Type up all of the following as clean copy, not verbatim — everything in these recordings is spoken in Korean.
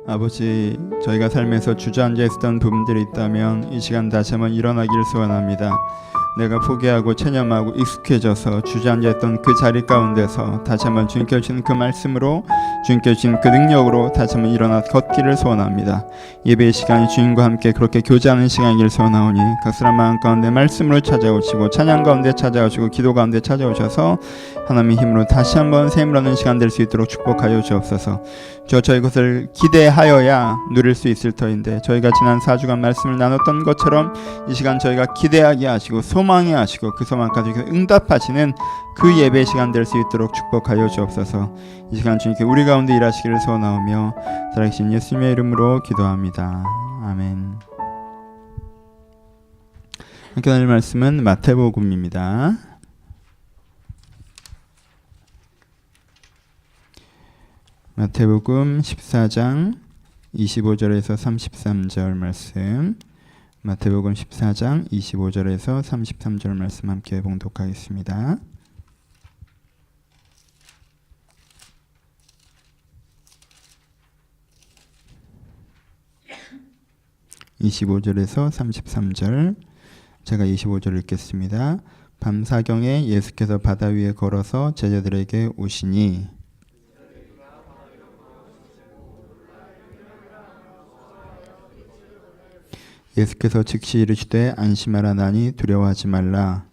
아버지, 저희가 삶에서 주저앉아 있었던 부분들이 있다면 이 시간 다시 한번 일어나길 소원합니다. 내가 포기하고 체념하고 익숙해져서 주저앉아있던 그 자리 가운데서 다시 한번 주님께 주신 그 말씀으로, 주님께 주신 그 능력으로 다시 한번 일어나 걷기를 소원합니다. 예배의 시간이 주님과 함께 그렇게 교제하는 시간이길 소원하오니 각 사람 마음 가운데 말씀으로 찾아오시고 찬양 가운데 찾아오시고 기도 가운데 찾아오셔서 하나님의 힘으로 다시 한번 새 힘을 얻는 시간 될 수 있도록 축복하여 주옵소서. 저희 것을 기대하여야 누릴 수 있을 터인데, 저희가 지난 4주간 말씀을 나눴던 것처럼 이 시간 저희가 기대하게 하시고 소망해 하시고 그 소망까지 응답하시는 그 예배 시간 될 수 있도록 축복하여 주옵소서. 이 시간 주님께 우리 가운데 일하시기를 소원하오며 살아계신 예수님의 이름으로 기도합니다. 아멘. 함께 나눌 말씀은 마태복음입니다. 마태복음 14장 25절에서 33절 말씀, 마태복음 14장 25절에서 33절 말씀 함께 봉독하겠습니다. (25절에서 33절) 제가 25절 읽겠습니다. 밤사경에 예수께서 바다 위에 걸어서 제자들에게 오시니 예수께서 즉시 이르시되 안심하라, 나니 두려워하지 말라.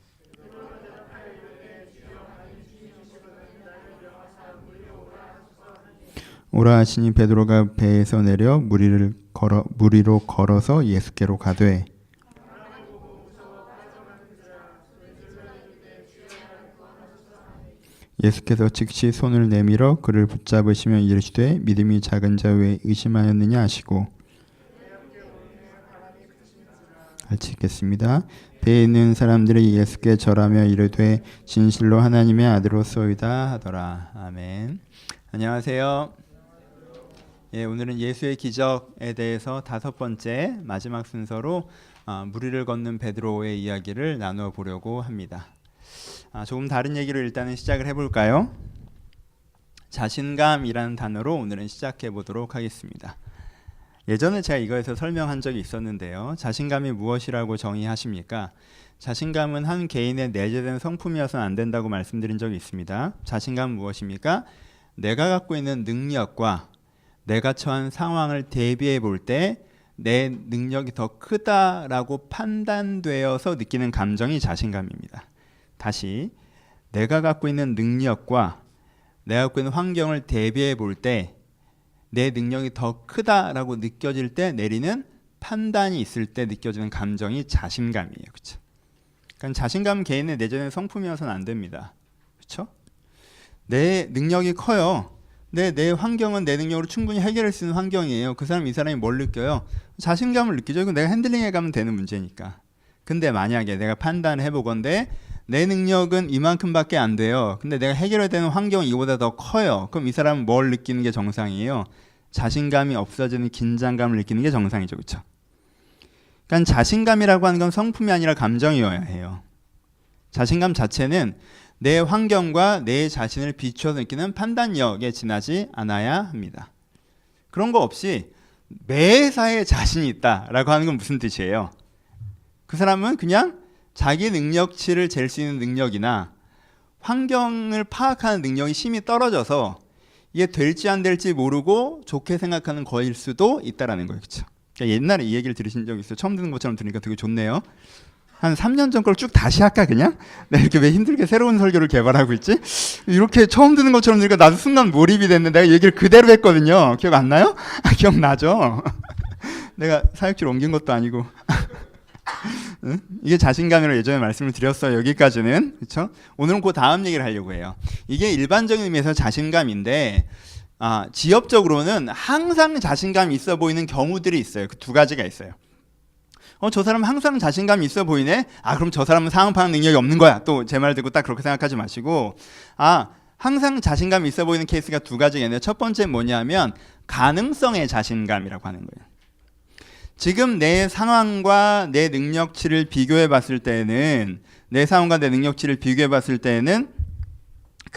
오라 하시니 베드로가 배에서 내려 무리로 걸어서 예수께로 가되 예수께서 즉시 손을 내밀어 그를 붙잡으시며 이르시되 믿음이 작은 자 왜 의심하였느냐 하시고, 같이 읽겠습니다. 배에 있는 사람들이 예수께 절하며 이르되 진실로 하나님의 아들로소이다 하더라. 아멘. 안녕하세요. 오늘은 예수의 기적에 대해서 5번째 마지막 순서로 무리를 걷는 베드로의 이야기를 나누어 보려고 합니다. 조금 다른 얘기로 일단은 시작을 해볼까요? 자신감이라는 단어로 오늘은 시작해 보도록 하겠습니다. 예전에 제가 이거에서 설명한 적이 있었는데요. 자신감이 무엇이라고 정의하십니까? 자신감은 한 개인의 내재된 성품이어서는 안 된다고 말씀드린 적이 있습니다. 자신감은 무엇입니까? 내가 갖고 있는 능력과 내가 처한 상황을 대비해 볼 때 내 능력이 더 크다라고 판단되어서 느끼는 감정이 자신감입니다. 다시, 내가 갖고 있는 능력과 내가 갖고 있는 환경을 대비해 볼 때 내 능력이 더 크다라고 느껴질 때 내리는 판단이 있을 때 느껴지는 감정이 자신감이에요. 그렇죠? 그러니까 자신감은 개인의 내재된 성품이어서는 안 됩니다. 그렇죠? 내 능력이 커요. 내 환경은 내 능력으로 충분히 해결할 수 있는 환경이에요. 그 사람, 이 사람이 뭘 느껴요? 자신감을 느끼죠. 이건 내가 핸들링해 가면 되는 문제니까. 근데 만약에 내가 판단을 해보건대 내 능력은 이만큼밖에 안 돼요. 근데 내가 해결해야 되는 환경은 이보다 더 커요. 그럼 이 사람은 뭘 느끼는 게 정상이에요? 자신감이 없어지는 긴장감을 느끼는 게 정상이죠. 그렇죠? 그러니까 자신감이라고 하는 건 성품이 아니라 감정이어야 해요. 자신감 자체는 내 환경과 내 자신을 비추어서 느끼는 판단력에 지나지 않아야 합니다. 그런 거 없이 매사에 자신이 있다라고 하는 건 무슨 뜻이에요? 그 사람은 그냥 자기 능력치를 잴 수 있는 능력이나 환경을 파악하는 능력이 심히 떨어져서 이게 될지 안 될지 모르고 좋게 생각하는 거일 수도 있다라는 거예요. 그렇죠? 그러니까 옛날에 이 얘기를 들으신 적 있어요. 처음 듣는 것처럼 들으니까 되게 좋네요. 한 3년 전 걸 쭉 다시 할까 그냥? 내가 이렇게 왜 힘들게 새로운 설교를 개발하고 있지? 이렇게 처음 듣는 것처럼 들으니까 나도 순간 몰입이 됐는데 내가 얘기를 그대로 했거든요. 기억 안 나요? 기억나죠? 내가 사역지로 옮긴 것도 아니고. 응? 이게 자신감이라고 예전에 말씀을 드렸어요. 여기까지는. 그렇죠? 오늘은 그 다음 얘기를 하려고 해요. 이게 일반적인 의미에서 자신감인데 지엽적으로는 항상 자신감이 있어 보이는 경우들이 있어요. 그 두 가지가 있어요. 저 사람 항상 자신감이 있어 보이네? 그럼 저 사람은 상황 파악 능력이 없는 거야. 또 제 말 듣고 딱 그렇게 생각하지 마시고, 항상 자신감이 있어 보이는 케이스가 두 가지가 있는데, 첫 번째는 뭐냐면 가능성의 자신감이라고 하는 거예요. 지금 내 상황과 내 능력치를 비교해 봤을 때는, 내 상황과 내 능력치를 비교해 봤을 때는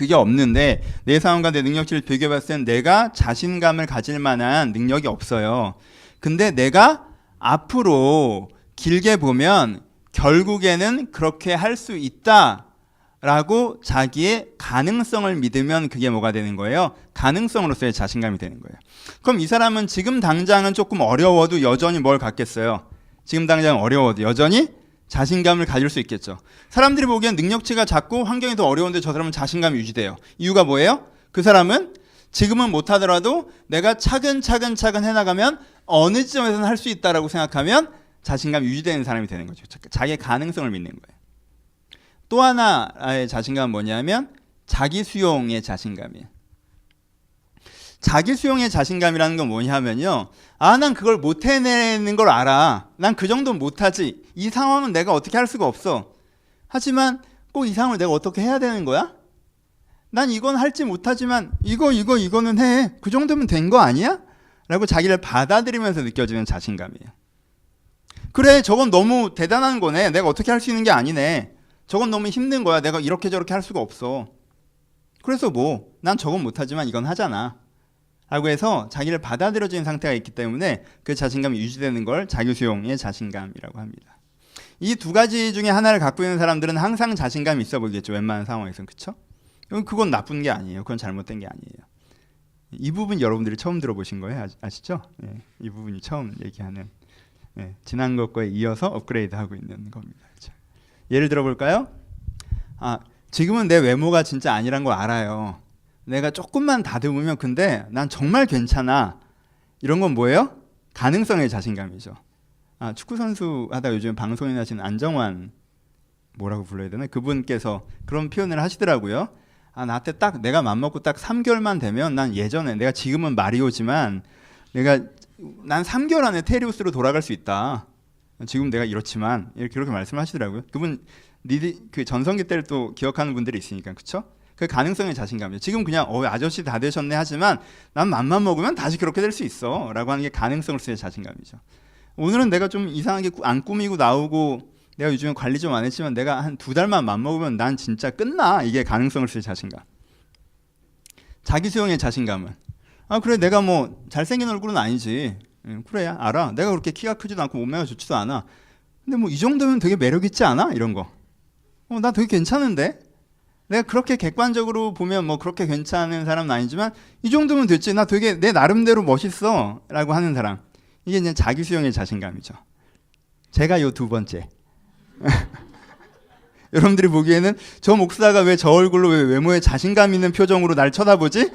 그게 없는데 내 상황과 내 능력치를 비교해봤을 땐 내가 자신감을 가질 만한 능력이 없어요. 근데 내가 앞으로 길게 보면 결국에는 그렇게 할 수 있다라고 자기의 가능성을 믿으면 그게 뭐가 되는 거예요? 가능성으로서의 자신감이 되는 거예요. 그럼 이 사람은 지금 당장은 조금 어려워도 여전히 뭘 갖겠어요? 지금 당장 어려워도 여전히 자신감을 가질 수 있겠죠. 사람들이 보기엔 능력치가 작고 환경이 더 어려운데 저 사람은 자신감이 유지돼요. 이유가 뭐예요? 그 사람은 지금은 못하더라도 내가 차근차근 해나가면 어느 지점에서는 할 수 있다라고 생각하면 자신감이 유지되는 사람이 되는 거죠. 자기의 가능성을 믿는 거예요. 또 하나의 자신감은 뭐냐면 자기 수용의 자신감이에요. 자기 수용의 자신감이라는 건 뭐냐면요. 난 그걸 못 해내는 걸 알아. 난 그 정도는 못하지. 이 상황은 내가 어떻게 할 수가 없어. 하지만 꼭 이 상황을 내가 어떻게 해야 되는 거야? 난 이건 할지 못하지만 이거는 해. 그 정도면 된 거 아니야? 라고 자기를 받아들이면서 느껴지는 자신감이에요. 그래, 저건 너무 대단한 거네. 내가 어떻게 할 수 있는 게 아니네. 저건 너무 힘든 거야. 내가 이렇게 저렇게 할 수가 없어. 그래서 난 저건 못하지만 이건 하잖아. 라고 해서 자기를 받아들여지는 상태가 있기 때문에 그 자신감이 유지되는 걸 자기수용의 자신감이라고 합니다. 이 두 가지 중에 하나를 갖고 있는 사람들은 항상 자신감이 있어 보이겠죠. 웬만한 상황에서는. 그렇죠? 그건 나쁜 게 아니에요. 그건 잘못된 게 아니에요. 이 부분 여러분들이 처음 들어보신 거예요. 아시죠? 네, 이 부분이 처음 얘기하는 지난 것과에 이어서 업그레이드하고 있는 겁니다. 그렇죠? 예를 들어볼까요? 지금은 내 외모가 진짜 아니란 걸 알아요. 내가 조금만 다듬으면 근데 난 정말 괜찮아. 이런 건 뭐예요? 가능성의 자신감이죠. 축구선수 하다 요즘 방송에 나신 안정환 뭐라고 불러야 되나? 그분께서 그런 표현을 하시더라고요. 나한테 딱 내가 맘먹고 딱 3개월만 되면 난 예전에 내가 지금은 마리오지만 난 3개월 안에 테리우스로 돌아갈 수 있다. 지금 내가 이렇지만 그렇게 말씀하시더라고요. 그분 그 전성기 때를 또 기억하는 분들이 있으니까 그렇죠? 그 가능성의 자신감이죠. 지금 그냥 아저씨 다 되셨네 하지만 난 맘만 먹으면 다시 그렇게 될 수 있어 라고 하는 게 가능성으로서의 자신감이죠. 오늘은 내가 좀 이상하게 안 꾸미고 나오고 내가 요즘에 관리 좀 안 했지만 내가 한 2달만 맘먹으면 난 진짜 끝나. 이게 가능성으로서의 자신감. 자기 수용의 자신감은 그래 내가 뭐 잘생긴 얼굴은 아니지. 그래 알아. 내가 그렇게 키가 크지도 않고 몸매가 좋지도 않아. 근데 뭐 이 정도면 되게 매력 있지 않아? 이런 거. 나 되게 괜찮은데? 내가 그렇게 객관적으로 보면 뭐 그렇게 괜찮은 사람은 아니지만 이 정도면 됐지. 나 되게 내 나름대로 멋있어 라고 하는 사람. 이게 이제 자기 수용의 자신감이죠. 제가 요 두 번째. 여러분들이 보기에는 저 목사가 왜 저 얼굴로 왜 외모에 자신감 있는 표정으로 날 쳐다보지?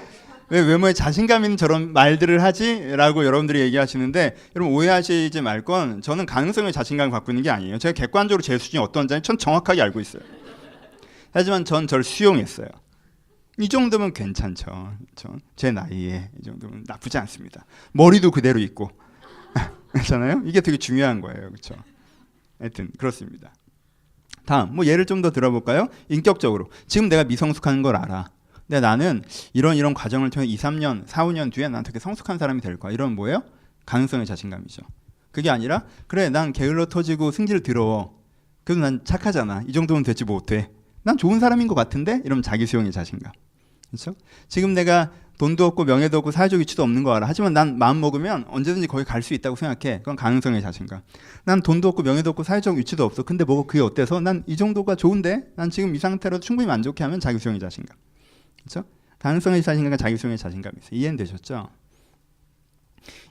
왜 외모에 자신감 있는 저런 말들을 하지? 라고 여러분들이 얘기하시는데 여러분 오해하시지 말 건 저는 가능성의 자신감을 갖고 있는 게 아니에요. 제가 객관적으로 제 수준이 어떤지 전 정확하게 알고 있어요. 하지만 전 저를 수용했어요. 이 정도면 괜찮죠. 제 나이에 이 정도면 나쁘지 않습니다. 머리도 그대로 있고 괜찮아요? 이게 되게 중요한 거예요. 그렇죠? 하여튼 그렇습니다. 다음 뭐 예를 좀 더 들어볼까요? 인격적으로 지금 내가 미성숙한 걸 알아. 근데 나는 이런 과정을 통해 2, 3년, 4, 5년 뒤에 난 되게 성숙한 사람이 될 거야. 이런 뭐예요? 가능성의 자신감이죠. 그게 아니라 그래 난 게을러 터지고 승질 더러워. 그래도 난 착하잖아. 이 정도면 되지 못해. 난 좋은 사람인 것 같은데? 이러면 자기 수용의 자신감. 그렇죠? 지금 내가 돈도 없고 명예도 없고 사회적 위치도 없는 거 알아. 하지만 난 마음 먹으면 언제든지 거기 갈 수 있다고 생각해. 그건 가능성의 자신감. 난 돈도 없고 명예도 없고 사회적 위치도 없어. 근데 뭐 그게 어때서? 난 이 정도가 좋은데? 난 지금 이 상태로 충분히 만족해 하면 자기 수용의 자신감. 그렇죠? 가능성의 자신감과 자기 수용의 자신감이 있어요. 이해는 되셨죠?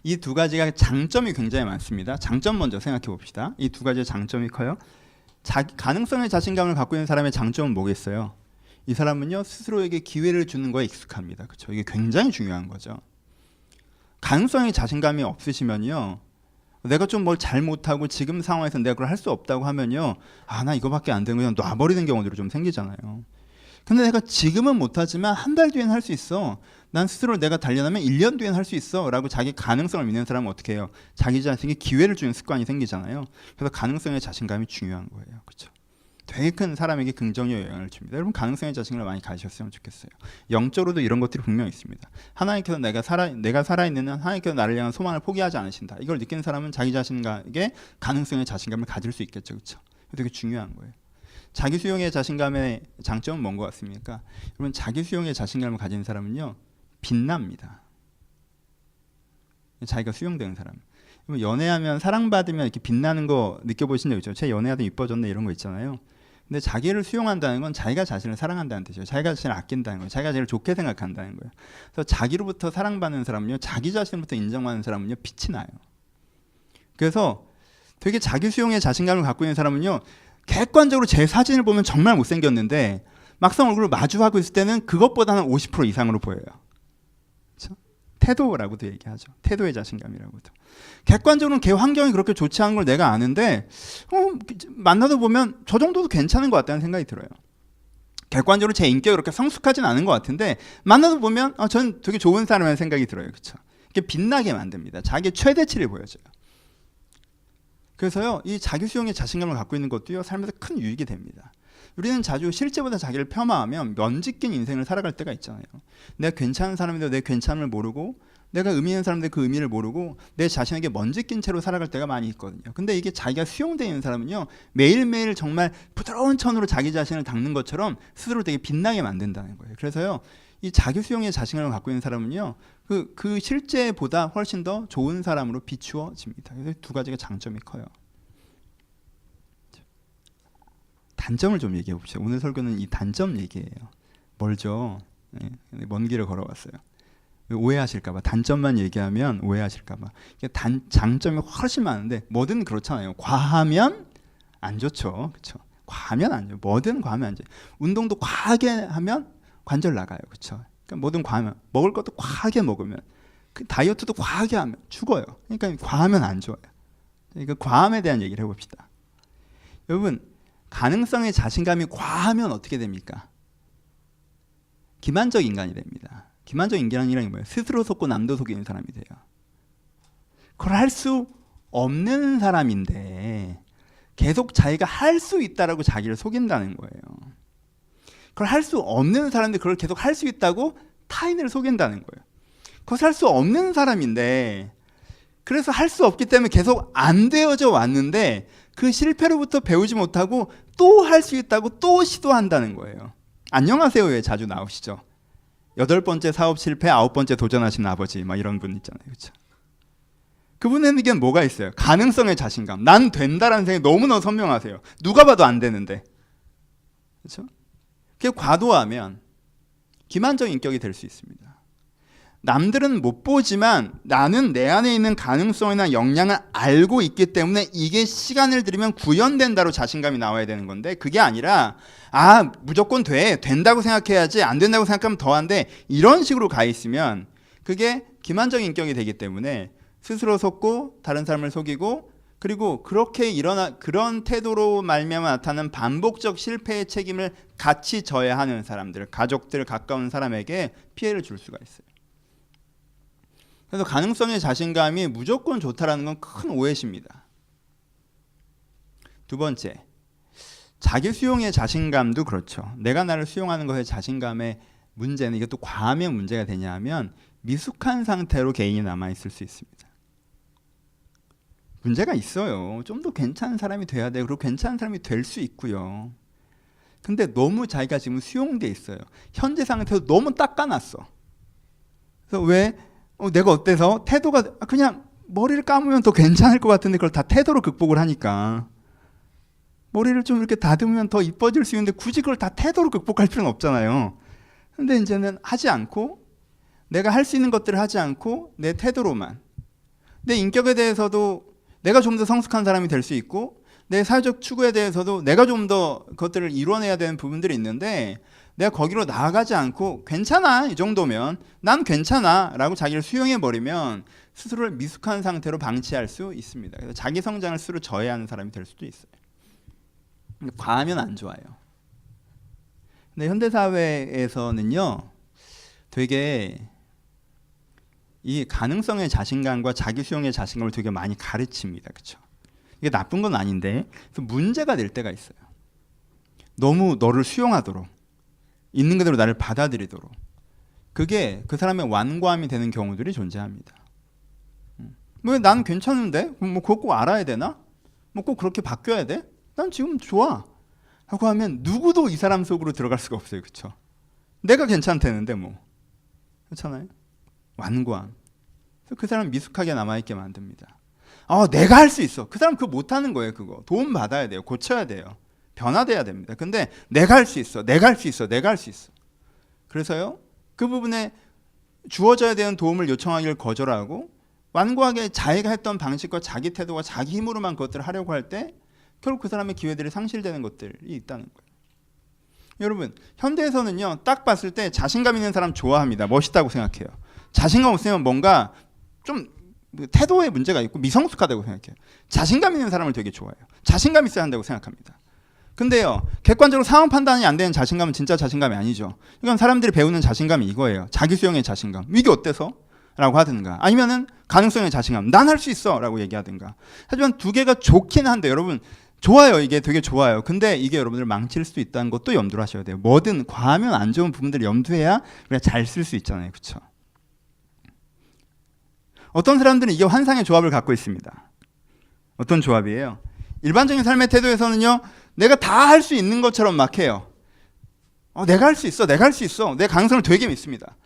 이 두 가지가 장점이 굉장히 많습니다. 장점 먼저 생각해 봅시다. 이 두 가지의 장점이 커요. 가능성의 자신감을 갖고 있는 사람의 장점은 뭐겠어요? 이 사람은요 스스로에게 기회를 주는 거에 익숙합니다. 그렇죠? 이게 굉장히 중요한 거죠. 가능성의 자신감이 없으시면요, 내가 좀 뭘 잘못하고 지금 상황에서 내가 그걸 할 수 없다고 하면요, 나 이거밖에 안 되는 그냥 놔버리는 경우들이 좀 생기잖아요. 근데 내가 지금은 못하지만 한 달 뒤엔 할 수 있어. 난 스스로 내가 단련하면 1년 뒤엔 할 수 있어 라고 자기 가능성을 믿는 사람은 어떻게 해요? 자기 자신에게 기회를 주는 습관이 생기잖아요. 그래서 가능성의 자신감이 중요한 거예요. 그렇죠? 되게 큰 사람에게 긍정적 영향을 줍니다. 여러분 가능성의 자신감을 많이 가지셨으면 좋겠어요. 영적으로도 이런 것들이 분명히 있습니다. 하나님께서 내가 살아있는 한 하나님께서 나를 향한 소망을 포기하지 않으신다. 이걸 느끼는 사람은 자기 자신에게 가능성의 자신감을 가질 수 있겠죠. 그렇죠? 되게 중요한 거예요. 자기 수용의 자신감의 장점은 뭔 것 같습니까? 여러분, 자기 수용의 자신감을 가진 사람은요, 빛납니다. 자기가 수용되는 사람. 연애하면 사랑받으면 이렇게 빛나는 거 느껴보신 적 있죠? 제 연애하다 이뻐졌네 이런 거 있잖아요. 근데 자기를 수용한다는 건 자기가 자신을 사랑한다는 뜻이에요. 자기가 자신을 아낀다는 거예요. 자기가 자신을 좋게 생각한다는 거예요. 그래서 자기로부터 사랑받는 사람은요, 자기 자신부터 인정받는 사람은요, 빛이 나요. 그래서 되게 자기 수용의 자신감을 갖고 있는 사람은요, 객관적으로 제 사진을 보면 정말 못생겼는데 막상 얼굴을 마주하고 있을 때는 그것보다는 50% 이상으로 보여요. 그렇죠? 태도라고도 얘기하죠. 태도의 자신감이라고도. 객관적으로는 걔 환경이 그렇게 좋지 않은 걸 내가 아는데 만나다 보면 저 정도도 괜찮은 것 같다는 생각이 들어요. 객관적으로 제 인격이 그렇게 성숙하진 않은 것 같은데 만나다 보면 전 되게 좋은 사람이라는 생각이 들어요. 그렇죠? 이게 빛나게 만듭니다. 자기의 최대치를 보여줘요. 그래서요, 이 자기 수용의 자신감을 갖고 있는 것도요, 삶에서 큰 유익이 됩니다. 우리는 자주 실제보다 자기를 폄하하면 면직긴 인생을 살아갈 때가 있잖아요. 내가 괜찮은 사람인데 내 괜찮음을 모르고, 내가 의미 있는 사람인데 그 의미를 모르고 내 자신에게 먼지낀 채로 살아갈 때가 많이 있거든요. 근데 이게 자기가 수용되어 있는 사람은요, 매일매일 정말 부드러운 천으로 자기 자신을 닦는 것처럼 스스로 되게 빛나게 만든다는 거예요. 그래서요, 이 자기 수용의 자신감을 갖고 있는 사람은요, 그 실제보다 훨씬 더 좋은 사람으로 비추어집니다. 그래서 두 가지가 장점이 커요. 단점을 좀 얘기해 봅시다. 오늘 설교는 이 단점 얘기예요. 멀죠. 네, 먼 길을 걸어왔어요. 오해하실까봐, 단점만 얘기하면 오해하실까봐. 장점이 훨씬 많은데 뭐든 그렇잖아요. 과하면 안 좋죠. 그렇죠? 과하면 안 좋죠. 뭐든 과하면 안 좋죠. 운동도 과하게 하면 관절 나가요. 그렇죠? 그러니까 뭐든 과하면, 먹을 것도 과하게 먹으면, 그 다이어트도 과하게 하면 죽어요. 그러니까 과하면 안 좋아요. 그러니까 과함에 대한 얘기를 해봅시다. 여러분, 가능성의 자신감이 과하면 어떻게 됩니까? 기만적 인간이 됩니다. 기만적 인간이라는 게 뭐예요? 스스로 속고 남도 속이는 사람이 돼요. 그걸 할 수 없는 사람인데 계속 자기가 할 수 있다라고 자기를 속인다는 거예요. 그걸 할 수 없는 사람인데 그걸 계속 할 수 있다고 타인을 속인다는 거예요. 그걸 할 수 없는 사람인데 그래서 할 수 없기 때문에 계속 안 되어져 왔는데 그 실패로부터 배우지 못하고 또 할 수 있다고 또 시도한다는 거예요. 안녕하세요에 자주 나오시죠. 8번째 사업 실패, 9번째 도전하신 아버지, 막 이런 분 있잖아요. 그렇죠? 그분에게는 뭐가 있어요? 가능성의 자신감. 난 된다라는 생각이 너무나 선명하세요. 누가 봐도 안 되는데. 그렇죠? 그게 과도하면 기만적 인격이 될 수 있습니다. 남들은 못 보지만 나는 내 안에 있는 가능성이나 역량을 알고 있기 때문에 이게 시간을 들이면 구현된다로 자신감이 나와야 되는 건데 그게 아니라 무조건 된다고 생각해야지 안 된다고 생각하면 더 안 돼 이런 식으로 가 있으면 그게 기만적인 인격이 되기 때문에 스스로 속고 다른 사람을 속이고 그리고 그렇게 그런 태도로 말미암아 나타나는 반복적 실패의 책임을 같이 져야 하는 사람들, 가족들, 가까운 사람에게 피해를 줄 수가 있어요. 그래서 가능성의 자신감이 무조건 좋다라는 건 큰 오해십니다. 두 번째, 자기 수용의 자신감도 그렇죠. 내가 나를 수용하는 것의 자신감의 문제는 이게 또 과하면 문제가 되냐 하면 미숙한 상태로 개인이 남아있을 수 있습니다. 문제가 있어요. 좀 더 괜찮은 사람이 돼야 돼요. 그리고 괜찮은 사람이 될 수 있고요. 근데 너무 자기가 지금 수용돼 있어요. 현재 상태도 너무 닦아놨어. 그래서 왜 내가 어때서 태도가 그냥 머리를 감으면 더 괜찮을 것 같은데 그걸 다 태도로 극복을 하니까 머리를 좀 이렇게 다듬으면 더 이뻐질 수 있는데 굳이 그걸 다 태도로 극복할 필요는 없잖아요. 근데 이제는 하지 않고 내가 할 수 있는 것들을 하지 않고 내 태도로만 내 인격에 대해서도 내가 좀 더 성숙한 사람이 될 수 있고 내 사회적 추구에 대해서도 내가 좀 더 그것들을 이뤄내야 되는 부분들이 있는데 내가 거기로 나아가지 않고 괜찮아 이 정도면 난 괜찮아 라고 자기를 수용해버리면 스스로를 미숙한 상태로 방치할 수 있습니다. 그래서 자기 성장을 스스로 저해하는 사람이 될 수도 있어요. 근데 과하면 안 좋아요. 근데 현대사회에서는요 되게 이 가능성의 자신감과 자기 수용의 자신감을 되게 많이 가르칩니다. 그렇죠? 이게 나쁜 건 아닌데 문제가 될 때가 있어요. 너무 너를 수용하도록 있는 그대로 나를 받아들이도록 그게 그 사람의 완고함이 되는 경우들이 존재합니다. 왜 난 괜찮은데? 뭐 그거 꼭 알아야 되나? 뭐 꼭 그렇게 바뀌어야 돼? 난 지금 좋아 하고 하면 누구도 이 사람 속으로 들어갈 수가 없어요. 그렇죠? 내가 괜찮다는데 뭐. 그렇잖아요? 완고함. 그래서 그 사람 미숙하게 남아있게 만듭니다. 내가 할 수 있어. 그 사람 그거 못하는 거예요. 그거 도움 받아야 돼요. 고쳐야 돼요. 변화돼야 됩니다. 근데 내가 할 수 있어. 내가 할 수 있어. 내가 할 수 있어. 그래서요, 그 부분에 주어져야 되는 도움을 요청하기를 거절하고 완고하게 자기가 했던 방식과 자기 태도와 자기 힘으로만 그것들을 하려고 할 때 결국 그 사람의 기회들이 상실되는 것들이 있다는 거예요. 여러분, 현대에서는요, 딱 봤을 때 자신감 있는 사람 좋아합니다. 멋있다고 생각해요. 자신감 없으면 뭔가 좀 태도에 문제가 있고 미성숙하다고 생각해요. 자신감 있는 사람을 되게 좋아해요. 자신감 있어야 한다고 생각합니다. 근데요, 객관적으로 상황 판단이 안 되는 자신감은 진짜 자신감이 아니죠. 이건 사람들이 배우는 자신감이 이거예요. 자기 수용의 자신감. 이게 어때서? 라고 하든가, 아니면은 가능성의 자신감. 난 할 수 있어! 라고 얘기하든가. 하지만 두 개가 좋긴 한데, 여러분, 좋아요. 이게 되게 좋아요. 근데 이게 여러분들 망칠 수도 있다는 것도 염두를 하셔야 돼요. 뭐든 과하면 안 좋은 부분들을 염두해야 우리가 잘 쓸 수 있잖아요. 그렇죠? 어떤 사람들은 이게 환상의 조합을 갖고 있습니다. 어떤 조합이에요? 일반적인 삶의 태도에서는요, 내가 다 할 수 있는 것처럼 막 해요. 내가 할 수 있어. 내가 할 수 있어. 내 가능성을 되게 믿습니다.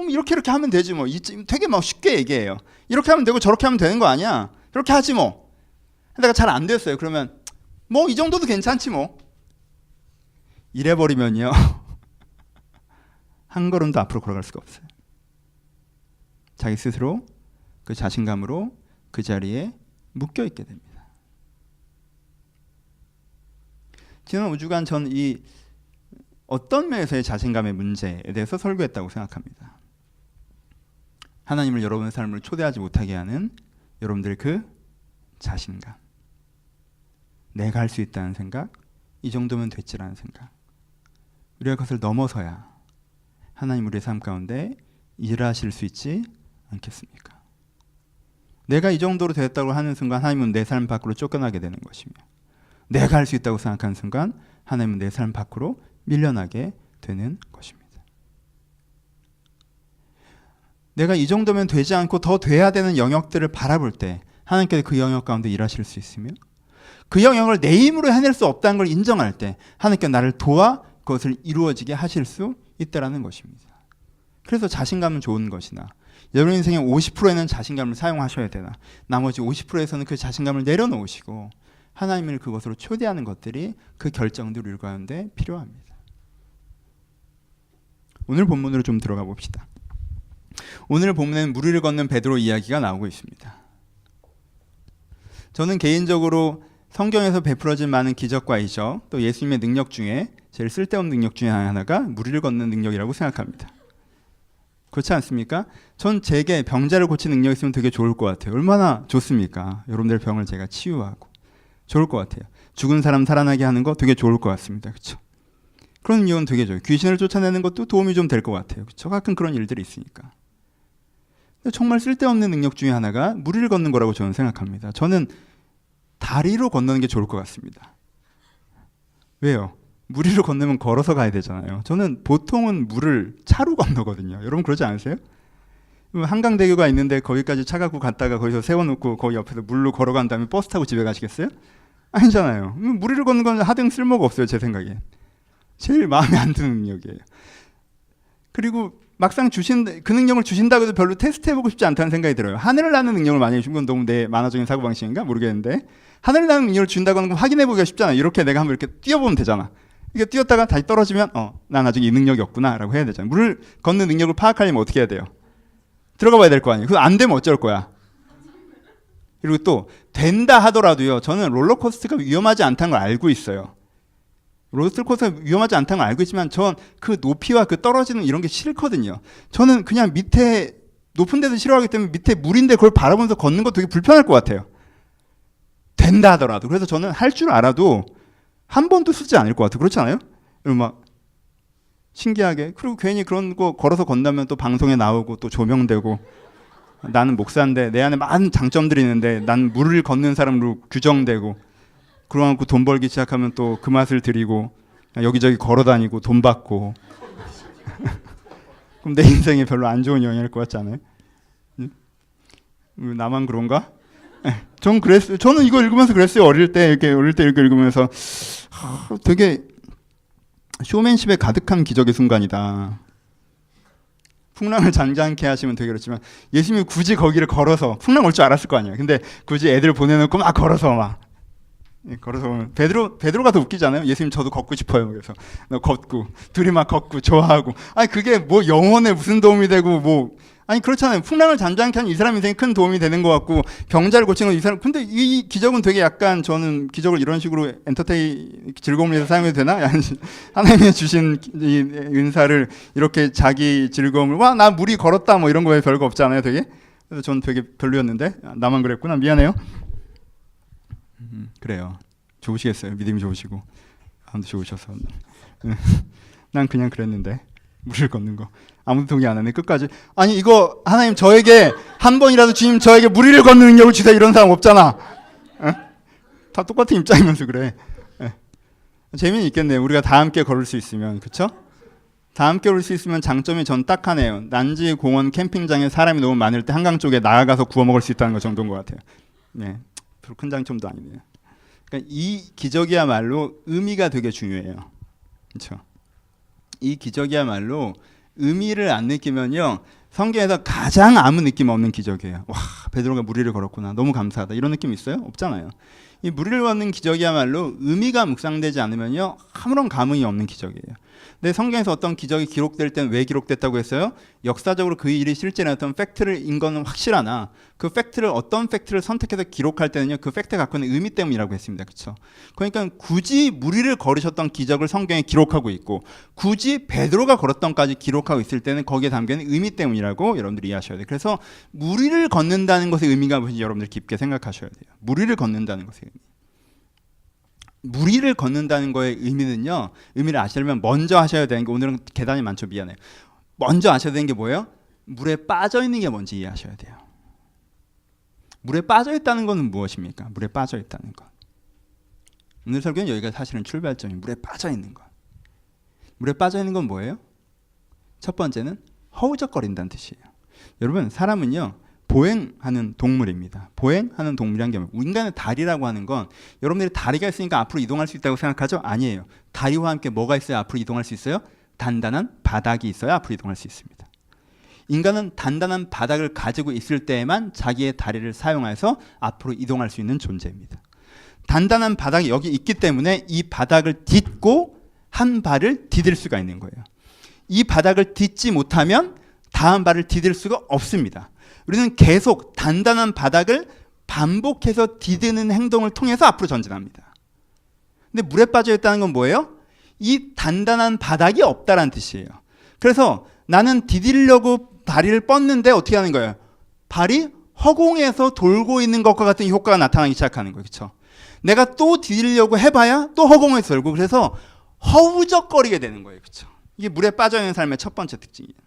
이렇게 하면 되지 뭐. 되게 막 쉽게 얘기해요. 이렇게 하면 되고 저렇게 하면 되는 거 아니야? 그렇게 하지 뭐. 내가 잘 안 됐어요. 그러면 뭐 이 정도도 괜찮지 뭐. 이래버리면요, 한 걸음도 앞으로 걸어갈 수가 없어요. 자기 스스로 그 자신감으로 그 자리에 묶여 있게 됩니다. 지난 5주간 전 이 어떤 면에서의 자신감의 문제에 대해서 설교했다고 생각합니다. 하나님을 여러분의 삶을 초대하지 못하게 하는 여러분들의 그 자신감. 내가 할 수 있다는 생각, 이 정도면 됐지라는 생각. 우리가 그것을 넘어서야 하나님 우리의 삶 가운데 일하실 수 있지 않겠습니까? 내가 이 정도로 됐다고 하는 순간 하나님은 내 삶 밖으로 쫓겨나게 되는 것이며, 내가 할 수 있다고 생각하는 순간 하나님은 내 삶 밖으로 밀려나게 되는 것입니다. 내가 이 정도면 되지 않고 더 돼야 되는 영역들을 바라볼 때 하나님께서 그 영역 가운데 일하실 수 있으며, 그 영역을 내 힘으로 해낼 수 없다는 걸 인정할 때 하나님께서 나를 도와 그것을 이루어지게 하실 수 있다는 것입니다. 그래서 자신감은 좋은 것이나 여러분 인생의 50%에는 자신감을 사용하셔야 되나, 나머지 50%에서는 그 자신감을 내려놓으시고 하나님을 그것으로 초대하는 것들이 그 결정들을 일과하는데 필요합니다. 오늘 본문으로 좀 들어가 봅시다. 오늘 본문에는 무리를 걷는 베드로 이야기가 나오고 있습니다. 저는 개인적으로 성경에서 베풀어진 많은 기적과 이적, 또 예수님의 능력 중에 제일 쓸데없는 능력 중에 하나가 무리를 걷는 능력이라고 생각합니다. 그렇지 않습니까? 전 제게 병자를 고치는 능력이 있으면 되게 좋을 것 같아요. 얼마나 좋습니까? 여러분들의 병을 제가 치유하고. 좋을 것 같아요. 죽은 사람 살아나게 하는 거 되게 좋을 것 같습니다. 그렇죠? 그런 능력은 되게 좋아요. 귀신을 쫓아내는 것도 도움이 좀 될 것 같아요. 그렇죠? 가끔 그런 일들이 있으니까. 근데 정말 쓸데없는 능력 중에 하나가 무리를 걷는 거라고 저는 생각합니다. 저는 다리로 건너는 게 좋을 것 같습니다. 왜요? 무리를 건너면 걸어서 가야 되잖아요. 저는 보통은 물을 차로 건너거든요. 여러분 그러지 않으세요? 한강대교가 있는데 거기까지 차 갖고 갔다가 거기서 세워놓고 거기 옆에서 물로 걸어간 다음에 버스 타고 집에 가시겠어요? 아니잖아요. 무리를 걷는 건 하등 쓸모가 없어요. 제 생각에. 제일 마음에 안 드는 능력이에요. 그리고 막상 그 능력을 주신다고 해도 별로 테스트해보고 싶지 않다는 생각이 들어요. 하늘을 나는 능력을 만약에 준 건 너무 내 만화적인 사고방식인가? 모르겠는데 하늘을 나는 능력을 준다고 하는 건 확인해보기가 쉽잖아요. 이렇게 내가 한번 이렇게 뛰어보면 되잖아. 이게 뛰었다가 다시 떨어지면 난 아직 이 능력이 없구나 라고 해야 되잖아요. 물을 걷는 능력을 파악하려면 어떻게 해야 돼요? 들어가 봐야 될 거 아니에요. 그거 안 되면 어쩔 거야. 그리고 또 된다 하더라도요, 저는 롤러코스터가 위험하지 않다는 걸 알고 있어요. 롤러코스터가 위험하지 않다는 걸 알고 있지만 전 그 높이와 그 떨어지는 이런 게 싫거든요. 저는 그냥 밑에 높은 데도 싫어하기 때문에 밑에 물인데 그걸 바라보면서 걷는 거 되게 불편할 것 같아요. 된다 하더라도. 그래서 저는 할 줄 알아도 한 번도 쓰지 않을 것 같아요. 그렇지 않아요? 막 신기하게. 그리고 괜히 그런 거 걸어서 건너면 또 방송에 나오고 또 조명되고, 나는 목사인데 내 안에 많은 장점들이 있는데 난 물을 걷는 사람으로 규정되고, 그러고 돈 벌기 시작하면 또 그 맛을 들이고 여기저기 걸어다니고 돈 받고 그럼 내 인생에 별로 안 좋은 영향일 것 같지 않아요? 나만 그런가? 전 그랬어요. 저는 이거 읽으면서 그랬어요. 어릴 때 이렇게 읽으면서 되게 쇼맨십에 가득한 기적의 순간이다. 풍랑을 잔잔케 하시면 되게 그렇지만 예수님이 굳이 거기를 걸어서 풍랑 올 줄 알았을 거 아니에요. 근데 굳이 애들 보내놓고 막 걸어서 오면 베드로가 더 웃기잖아요. 예수님 저도 걷고 싶어요. 그래서 너 걷고 둘이 막 걷고 좋아하고 아니 그게 뭐 영혼에 무슨 도움이 되고 뭐 아니 그렇잖아요. 풍랑을 잠잠케 하는 이 사람 인생에 큰 도움이 되는 것 같고 병자를 고치는 건 이 사람 근데 이 기적은 되게 약간 저는 기적을 이런 식으로 즐거움을 위해서 사용해도 되나? 하나님이 주신 이 은사를 이렇게 자기 즐거움을 와 나 물이 걸었다 뭐 이런 거에 별거 없잖아요. 되게 그래서 저는 되게 별로였는데 나만 그랬구나 미안해요. 그래요. 좋으시겠어요. 믿음이 좋으시고 아무도 좋으셔서 난 그냥 그랬는데 물을 걷는 거 아무도 동의 안 하네. 끝까지 아니 이거 하나님 저에게 한 번이라도 주님 저에게 물 위를 걷는 능력을 주세요 이런 사람 없잖아. 다 똑같은 입장이면서 그래. 재미는 있겠네요. 우리가 다 함께 걸을 수 있으면 그렇죠? 다 함께 걸을 수 있으면 장점이 전 딱 하네요. 난지 공원 캠핑장에 사람이 너무 많을 때 한강 쪽에 나아가서 구워 먹을 수 있다는 거 정도인 것 같아요. 네, 별로 큰 장점도 아니네요. 그러니까 이 기적이야말로 의미가 되게 중요해요. 그렇죠? 이 기적이야말로 의미를 안 느끼면요 성경에서 가장 아무 느낌 없는 기적이에요. 와 베드로가 물 위를 걸었구나 너무 감사하다 이런 느낌 있어요? 없잖아요. 이 물 위를 걷는 기적이야말로 의미가 묵상되지 않으면요 아무런 감흥이 없는 기적이에요. 근데 성경에서 어떤 기적이 기록될 때는 왜 기록됐다고 했어요? 역사적으로 그 일이 실제로 어떤 팩트인 거는 확실하나 그 팩트를 어떤 팩트를 선택해서 기록할 때는요 그 팩트가 갖고 있는 의미 때문이라고 했습니다. 그렇죠? 그러니까 굳이 물 위를 걸으셨던 기적을 성경에 기록하고 있고 굳이 베드로가 걸었던까지 기록하고 있을 때는 거기에 담겨있는 의미 때문이라고 여러분들이 이해하셔야 돼요. 그래서 물 위를 걷는다는 것의 의미가 무엇인지 여러분들 깊게 생각하셔야 돼요. 물 위를 걷는다는 것의 의미. 물 위를 걷는다는 거의 의미는요. 의미를 아시려면 먼저 하셔야 되는 게 오늘은 계단이 많죠. 미안해요. 먼저 아셔야 되는 게 뭐예요? 물에 빠져 있는 게 뭔지 이해하셔야 돼요. 물에 빠져 있다는 것은 무엇입니까? 물에 빠져 있다는 것. 오늘 설교는 여기가 사실은 출발점이 물에 빠져 있는 것. 물에 빠져 있는 건 뭐예요? 첫 번째는 허우적거린다는 뜻이에요. 여러분 사람은요. 보행하는 동물입니다. 보행하는 동물이란 게 뭐예요? 인간의 다리라고 하는 건 여러분들이 다리가 있으니까 앞으로 이동할 수 있다고 생각하죠? 아니에요. 다리와 함께 뭐가 있어야 앞으로 이동할 수 있어요? 단단한 바닥이 있어야 앞으로 이동할 수 있습니다. 인간은 단단한 바닥을 가지고 있을 때에만 자기의 다리를 사용해서 앞으로 이동할 수 있는 존재입니다. 단단한 바닥이 여기 있기 때문에 이 바닥을 딛고 한 발을 디딜 수가 있는 거예요. 이 바닥을 딛지 못하면 다음 발을 디딜 수가 없습니다. 우리는 계속 단단한 바닥을 반복해서 디드는 행동을 통해서 앞으로 전진합니다. 근데 물에 빠져 있다는 건 뭐예요? 이 단단한 바닥이 없다라는 뜻이에요. 그래서 나는 디디려고 다리를 뻗는데 어떻게 하는 거예요? 발이 허공에서 돌고 있는 것과 같은 효과가 나타나기 시작하는 거예요. 그렇죠? 내가 또 디디려고 해봐야 또 허공에서 돌고 그래서 허우적거리게 되는 거예요. 그렇죠? 이게 물에 빠져 있는 삶의 첫 번째 특징이에요.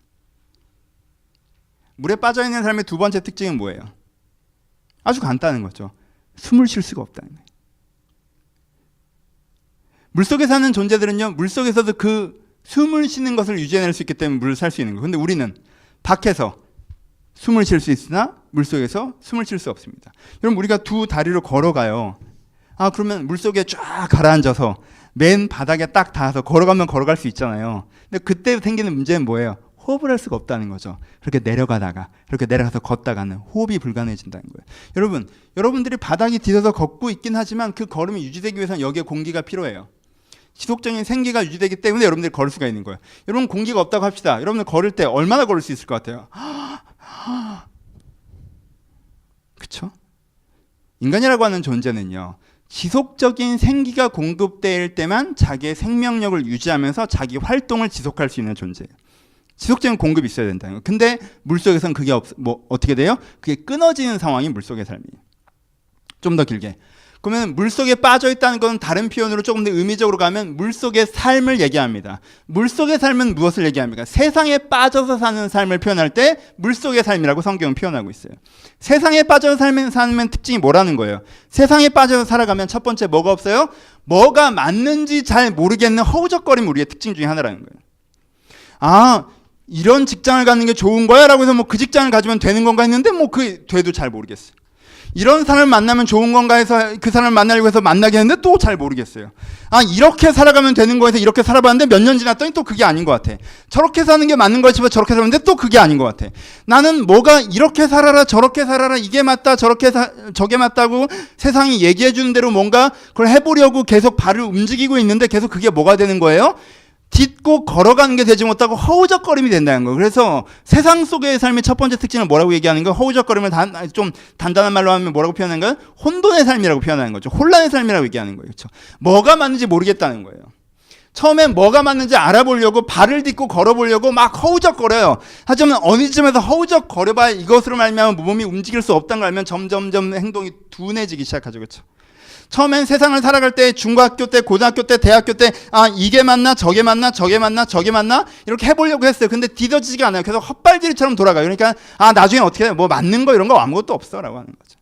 물에 빠져있는 삶의 두 번째 특징은 뭐예요? 아주 간단한 거죠. 숨을 쉴 수가 없다는 거예요. 물속에 사는 존재들은요. 물속에서도 그 숨을 쉬는 것을 유지해낼 수 있기 때문에 물을 살 수 있는 거예요. 그런데 우리는 밖에서 숨을 쉴 수 있으나 물속에서 숨을 쉴 수 없습니다. 여러분 우리가 두 다리로 걸어가요. 그러면 물속에 쫙 가라앉아서 맨 바닥에 딱 닿아서 걸어가면 걸어갈 수 있잖아요. 근데 그때 생기는 문제는 뭐예요? 호흡을 할 수가 없다는 거죠. 그렇게 내려가서 걷다가는 호흡이 불가능해진다는 거예요. 여러분들이 바닥이 디뎌서 걷고 있긴 하지만 그 걸음이 유지되기 위해서는 여기에 공기가 필요해요. 지속적인 생기가 유지되기 때문에 여러분들이 걸을 수가 있는 거예요. 여러분 공기가 없다고 합시다. 여러분들 걸을 때 얼마나 걸을 수 있을 것 같아요? 그렇죠? 인간이라고 하는 존재는요. 지속적인 생기가 공급될 때만 자기의 생명력을 유지하면서 자기 활동을 지속할 수 있는 존재예요. 지속적인 공급이 있어야 된다는 거예요. 근데 물속에서는 그게 어떻게 돼요? 그게 끊어지는 상황이 물속의 삶이에요. 좀 더 길게. 그러면 물속에 빠져 있다는 건 다른 표현으로 조금 더 의미적으로 가면 물속의 삶을 얘기합니다. 물속의 삶은 무엇을 얘기합니까? 세상에 빠져서 사는 삶을 표현할 때 물속의 삶이라고 성경은 표현하고 있어요. 세상에 빠져서 사는 특징이 뭐라는 거예요? 세상에 빠져서 살아가면 첫 번째 뭐가 없어요? 뭐가 맞는지 잘 모르겠는 허우적거림 우리의 특징 중에 하나라는 거예요. 이런 직장을 갖는 게 좋은 거야? 라고 해서 그 직장을 가지면 되는 건가 했는데 그 돼도 잘 모르겠어요. 이런 사람을 만나면 좋은 건가 해서 그 사람을 만나려고 해서 만나게 했는데 또 잘 모르겠어요. 아, 이렇게 살아가면 되는 거에서 이렇게 살아봤는데 몇 년 지났더니 또 그게 아닌 것 같아. 저렇게 사는 게 맞는 거지만 저렇게 살았는데 또 그게 아닌 것 같아. 나는 뭐가 이렇게 살아라 저렇게 살아라 이게 맞다 저게 맞다고 세상이 얘기해 주는 대로 뭔가 그걸 해보려고 계속 발을 움직이고 있는데 계속 그게 뭐가 되는 거예요? 딛고 걸어가는 게 되지 못하고 허우적거림이 된다는 거예요. 그래서 세상 속의 삶의 첫 번째 특징은 뭐라고 얘기하는 거예요? 허우적거림을 좀 단단한 말로 하면 뭐라고 표현하는 거예요? 혼돈의 삶이라고 표현하는 거죠. 혼란의 삶이라고 얘기하는 거예요. 그렇죠? 뭐가 맞는지 모르겠다는 거예요. 처음엔 뭐가 맞는지 알아보려고 발을 딛고 걸어보려고 막 허우적거려요. 하지만 어느 쯤에서 허우적거려봐야 이것으로 말미암아 몸이 움직일 수 없다는 걸 알면 점점점 행동이 둔해지기 시작하죠. 그렇죠? 처음엔 세상을 살아갈 때 중고학교 때 고등학교 때 대학교 때 아 이게 맞나 저게 맞나 저게 맞나 저게 맞나 이렇게 해보려고 했어요. 근데 디뎌지지가 않아요. 계속 헛발질이처럼 돌아가요. 그러니까 아 나중에 어떻게 해? 뭐 맞는 거 이런 거 아무것도 없어 라고 하는 거죠.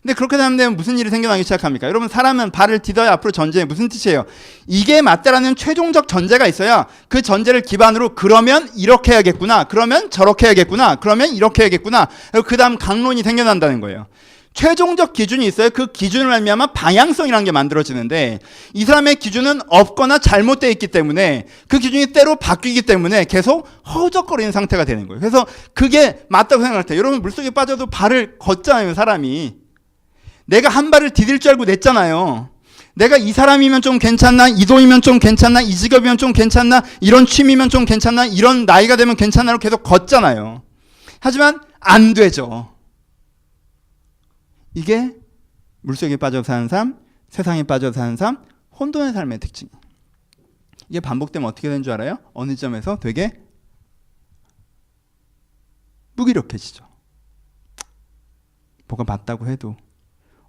근데 그렇게 되면 무슨 일이 생겨나기 시작합니까? 여러분 사람은 발을 디뎌야 앞으로 전진해. 무슨 뜻이에요? 이게 맞다라는 최종적 전제가 있어야 그 전제를 기반으로 그러면 이렇게 해야겠구나 그러면 저렇게 해야겠구나 그러면 이렇게 해야겠구나 그 다음 강론이 생겨난다는 거예요. 최종적 기준이 있어요. 그 기준을 말미암아 방향성이라는 게 만들어지는데 이 사람의 기준은 없거나 잘못되어 있기 때문에 그 기준이 때로 바뀌기 때문에 계속 허우적거리는 상태가 되는 거예요. 그래서 그게 맞다고 생각할 때 여러분 물속에 빠져도 발을 걷잖아요. 사람이 내가 한 발을 디딜 줄 알고 냈잖아요. 내가 이 사람이면 좀 괜찮나 이 돈이면 좀 괜찮나 이 직업이면 좀 괜찮나 이런 취미면 좀 괜찮나 이런 나이가 되면 괜찮나로 계속 걷잖아요. 하지만 안 되죠. 이게 물속에 빠져 사는 삶, 세상에 빠져 사는 삶, 혼돈의 삶의 특징. 이게 반복되면 어떻게 되는 줄 알아요? 어느 점에서 되게 무기력해지죠. 뭐가 맞다고 해도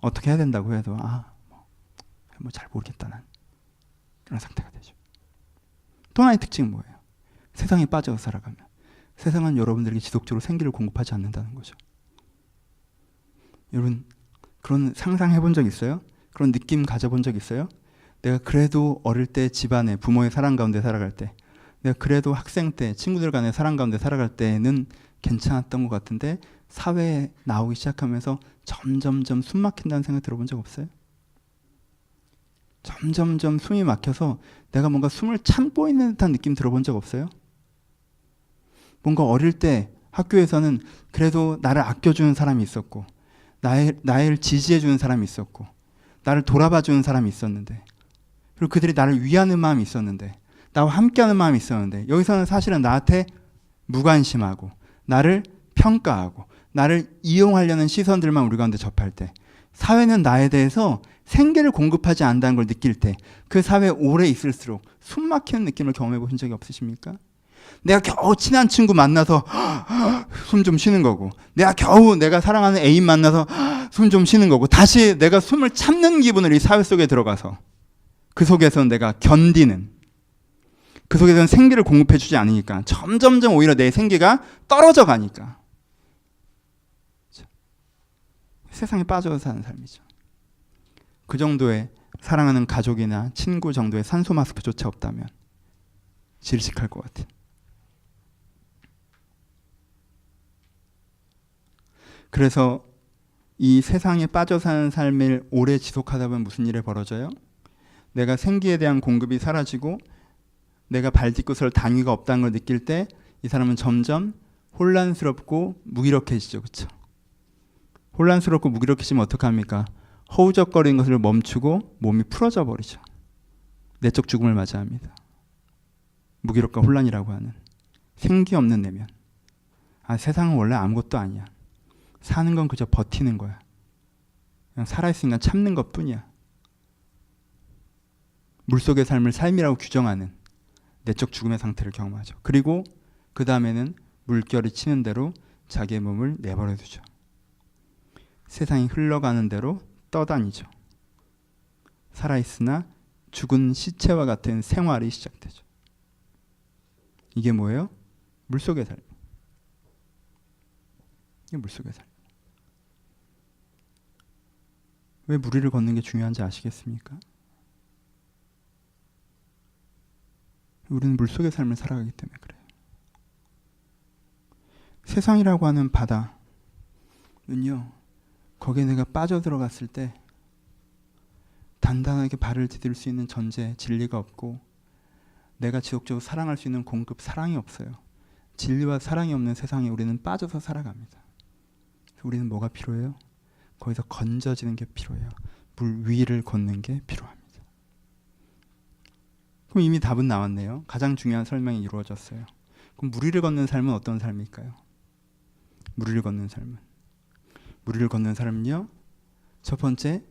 어떻게 해야 된다고 해도 뭐 잘 모르겠다 난 그런 상태가 되죠. 또 하나의 특징은 뭐예요? 세상에 빠져 살아가면 세상은 여러분들에게 지속적으로 생기를 공급하지 않는다는 거죠. 여러분 그런 상상해 본 적 있어요? 그런 느낌 가져본 적 있어요? 내가 그래도 어릴 때 집안에 부모의 사랑 가운데 살아갈 때 내가 그래도 학생 때 친구들 간의 사랑 가운데 살아갈 때는 괜찮았던 것 같은데 사회에 나오기 시작하면서 점점점 숨 막힌다는 생각 들어본 적 없어요? 점점점 숨이 막혀서 내가 뭔가 숨을 참고 있는 듯한 느낌 들어본 적 없어요? 뭔가 어릴 때 학교에서는 그래도 나를 아껴주는 사람이 있었고 나를 지지해주는 사람이 있었고 나를 돌아봐주는 사람이 있었는데 그리고 그들이 나를 위하는 마음이 있었는데 나와 함께하는 마음이 있었는데 여기서는 사실은 나한테 무관심하고 나를 평가하고 나를 이용하려는 시선들만 우리 가운데 접할 때 사회는 나에 대해서 생계를 공급하지 않는다는 걸 느낄 때 그 사회에 오래 있을수록 숨 막히는 느낌을 경험해 보신 적이 없으십니까? 내가 겨우 친한 친구 만나서 숨 좀 쉬는 거고 내가 겨우 내가 사랑하는 애인 만나서 숨 좀 쉬는 거고 다시 내가 숨을 참는 기분으로 이 사회 속에 들어가서 그 속에서는 내가 견디는 그 속에서는 생기를 공급해 주지 않으니까 점점점 오히려 내 생기가 떨어져 가니까 세상에 빠져서 사는 삶이죠. 그 정도의 사랑하는 가족이나 친구 정도의 산소 마스크조차 없다면 질식할 것 같아요. 그래서 이 세상에 빠져 사는 삶을 오래 지속하다 보면 무슨 일이 벌어져요? 내가 생기에 대한 공급이 사라지고 내가 발 딛고 설 단위가 없다는 걸 느낄 때 이 사람은 점점 혼란스럽고 무기력해지죠. 그렇죠? 혼란스럽고 무기력해지면 어떡합니까? 허우적거리는 것을 멈추고 몸이 풀어져 버리죠. 내적 죽음을 맞이합니다. 무기력과 혼란이라고 하는 생기 없는 내면. 세상은 원래 아무것도 아니야. 사는 건 그저 버티는 거야. 그냥 살아있으니까 참는 것뿐이야. 물속의 삶을 삶이라고 규정하는 내적 죽음의 상태를 경험하죠. 그리고 그 다음에는 물결이 치는 대로 자기의 몸을 내버려 두죠. 세상이 흘러가는 대로 떠다니죠. 살아있으나 죽은 시체와 같은 생활이 시작되죠. 이게 뭐예요? 물속의 삶. 이게 물속의 삶. 왜 물 위를 걷는 게 중요한지 아시겠습니까? 우리는 물속의 삶을 살아가기 때문에 그래요. 세상이라고 하는 바다는요, 거기에 내가 빠져들어갔을 때 단단하게 발을 디딜 수 있는 전제, 진리가 없고 내가 지속적으로 사랑할 수 있는 공급, 사랑이 없어요. 진리와 사랑이 없는 세상에 우리는 빠져서 살아갑니다. 우리는 뭐가 필요해요? 거기서 건져지는 게 필요해요. 물 위를 걷는 게 필요합니다. 그럼 이미 답은 나왔네요. 가장 중요한 설명이 이루어졌어요. 그럼 물 위를 걷는 삶은 어떤 삶일까요? 물 위를 걷는 삶은, 물 위를 걷는 삶은요, 첫 번째,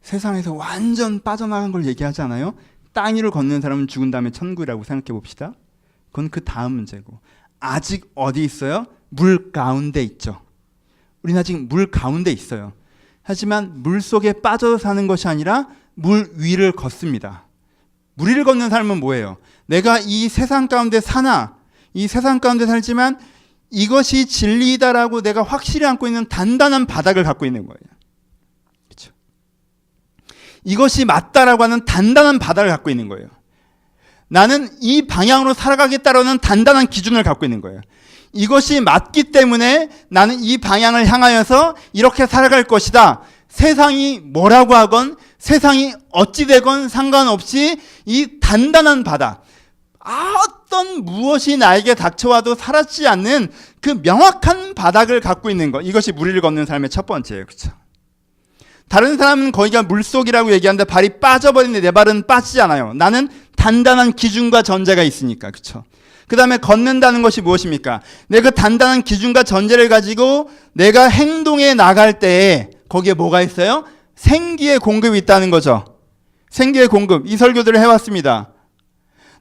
세상에서 완전 빠져나간 걸 얘기하지 않아요? 땅 위를 걷는 사람은 죽은 다음에 천국이라고 생각해 봅시다. 그건 그 다음 문제고, 아직 어디 있어요? 물 가운데 있죠. 우리는 아직 물 가운데 있어요. 하지만 물 속에 빠져 사는 것이 아니라 물 위를 걷습니다. 물 위를 걷는 삶은 뭐예요? 내가 이 세상 가운데 사나, 이 세상 가운데 살지만 이것이 진리이다라고 내가 확실히 안고 있는 단단한 바닥을 갖고 있는 거예요. 그렇죠? 이것이 맞다라고 하는 단단한 바닥을 갖고 있는 거예요. 나는 이 방향으로 살아가겠다라는 단단한 기준을 갖고 있는 거예요. 이것이 맞기 때문에 나는 이 방향을 향하여서 이렇게 살아갈 것이다. 세상이 뭐라고 하건 세상이 어찌 되건 상관없이 이 단단한 바닥, 어떤 무엇이 나에게 닥쳐와도 사라지지 않는 그 명확한 바닥을 갖고 있는 것, 이것이 물 위를 걷는 삶의 첫 번째예요. 그렇죠? 다른 사람은 거기가 물속이라고 얘기하는데 발이 빠져버리는데 내 발은 빠지지 않아요. 나는 단단한 기준과 전제가 있으니까. 그렇죠? 그 다음에 걷는다는 것이 무엇입니까? 내가 그 단단한 기준과 전제를 가지고 내가 행동에 나갈 때에 거기에 뭐가 있어요? 생기의 공급이 있다는 거죠. 생기의 공급. 이 설교들을 해왔습니다.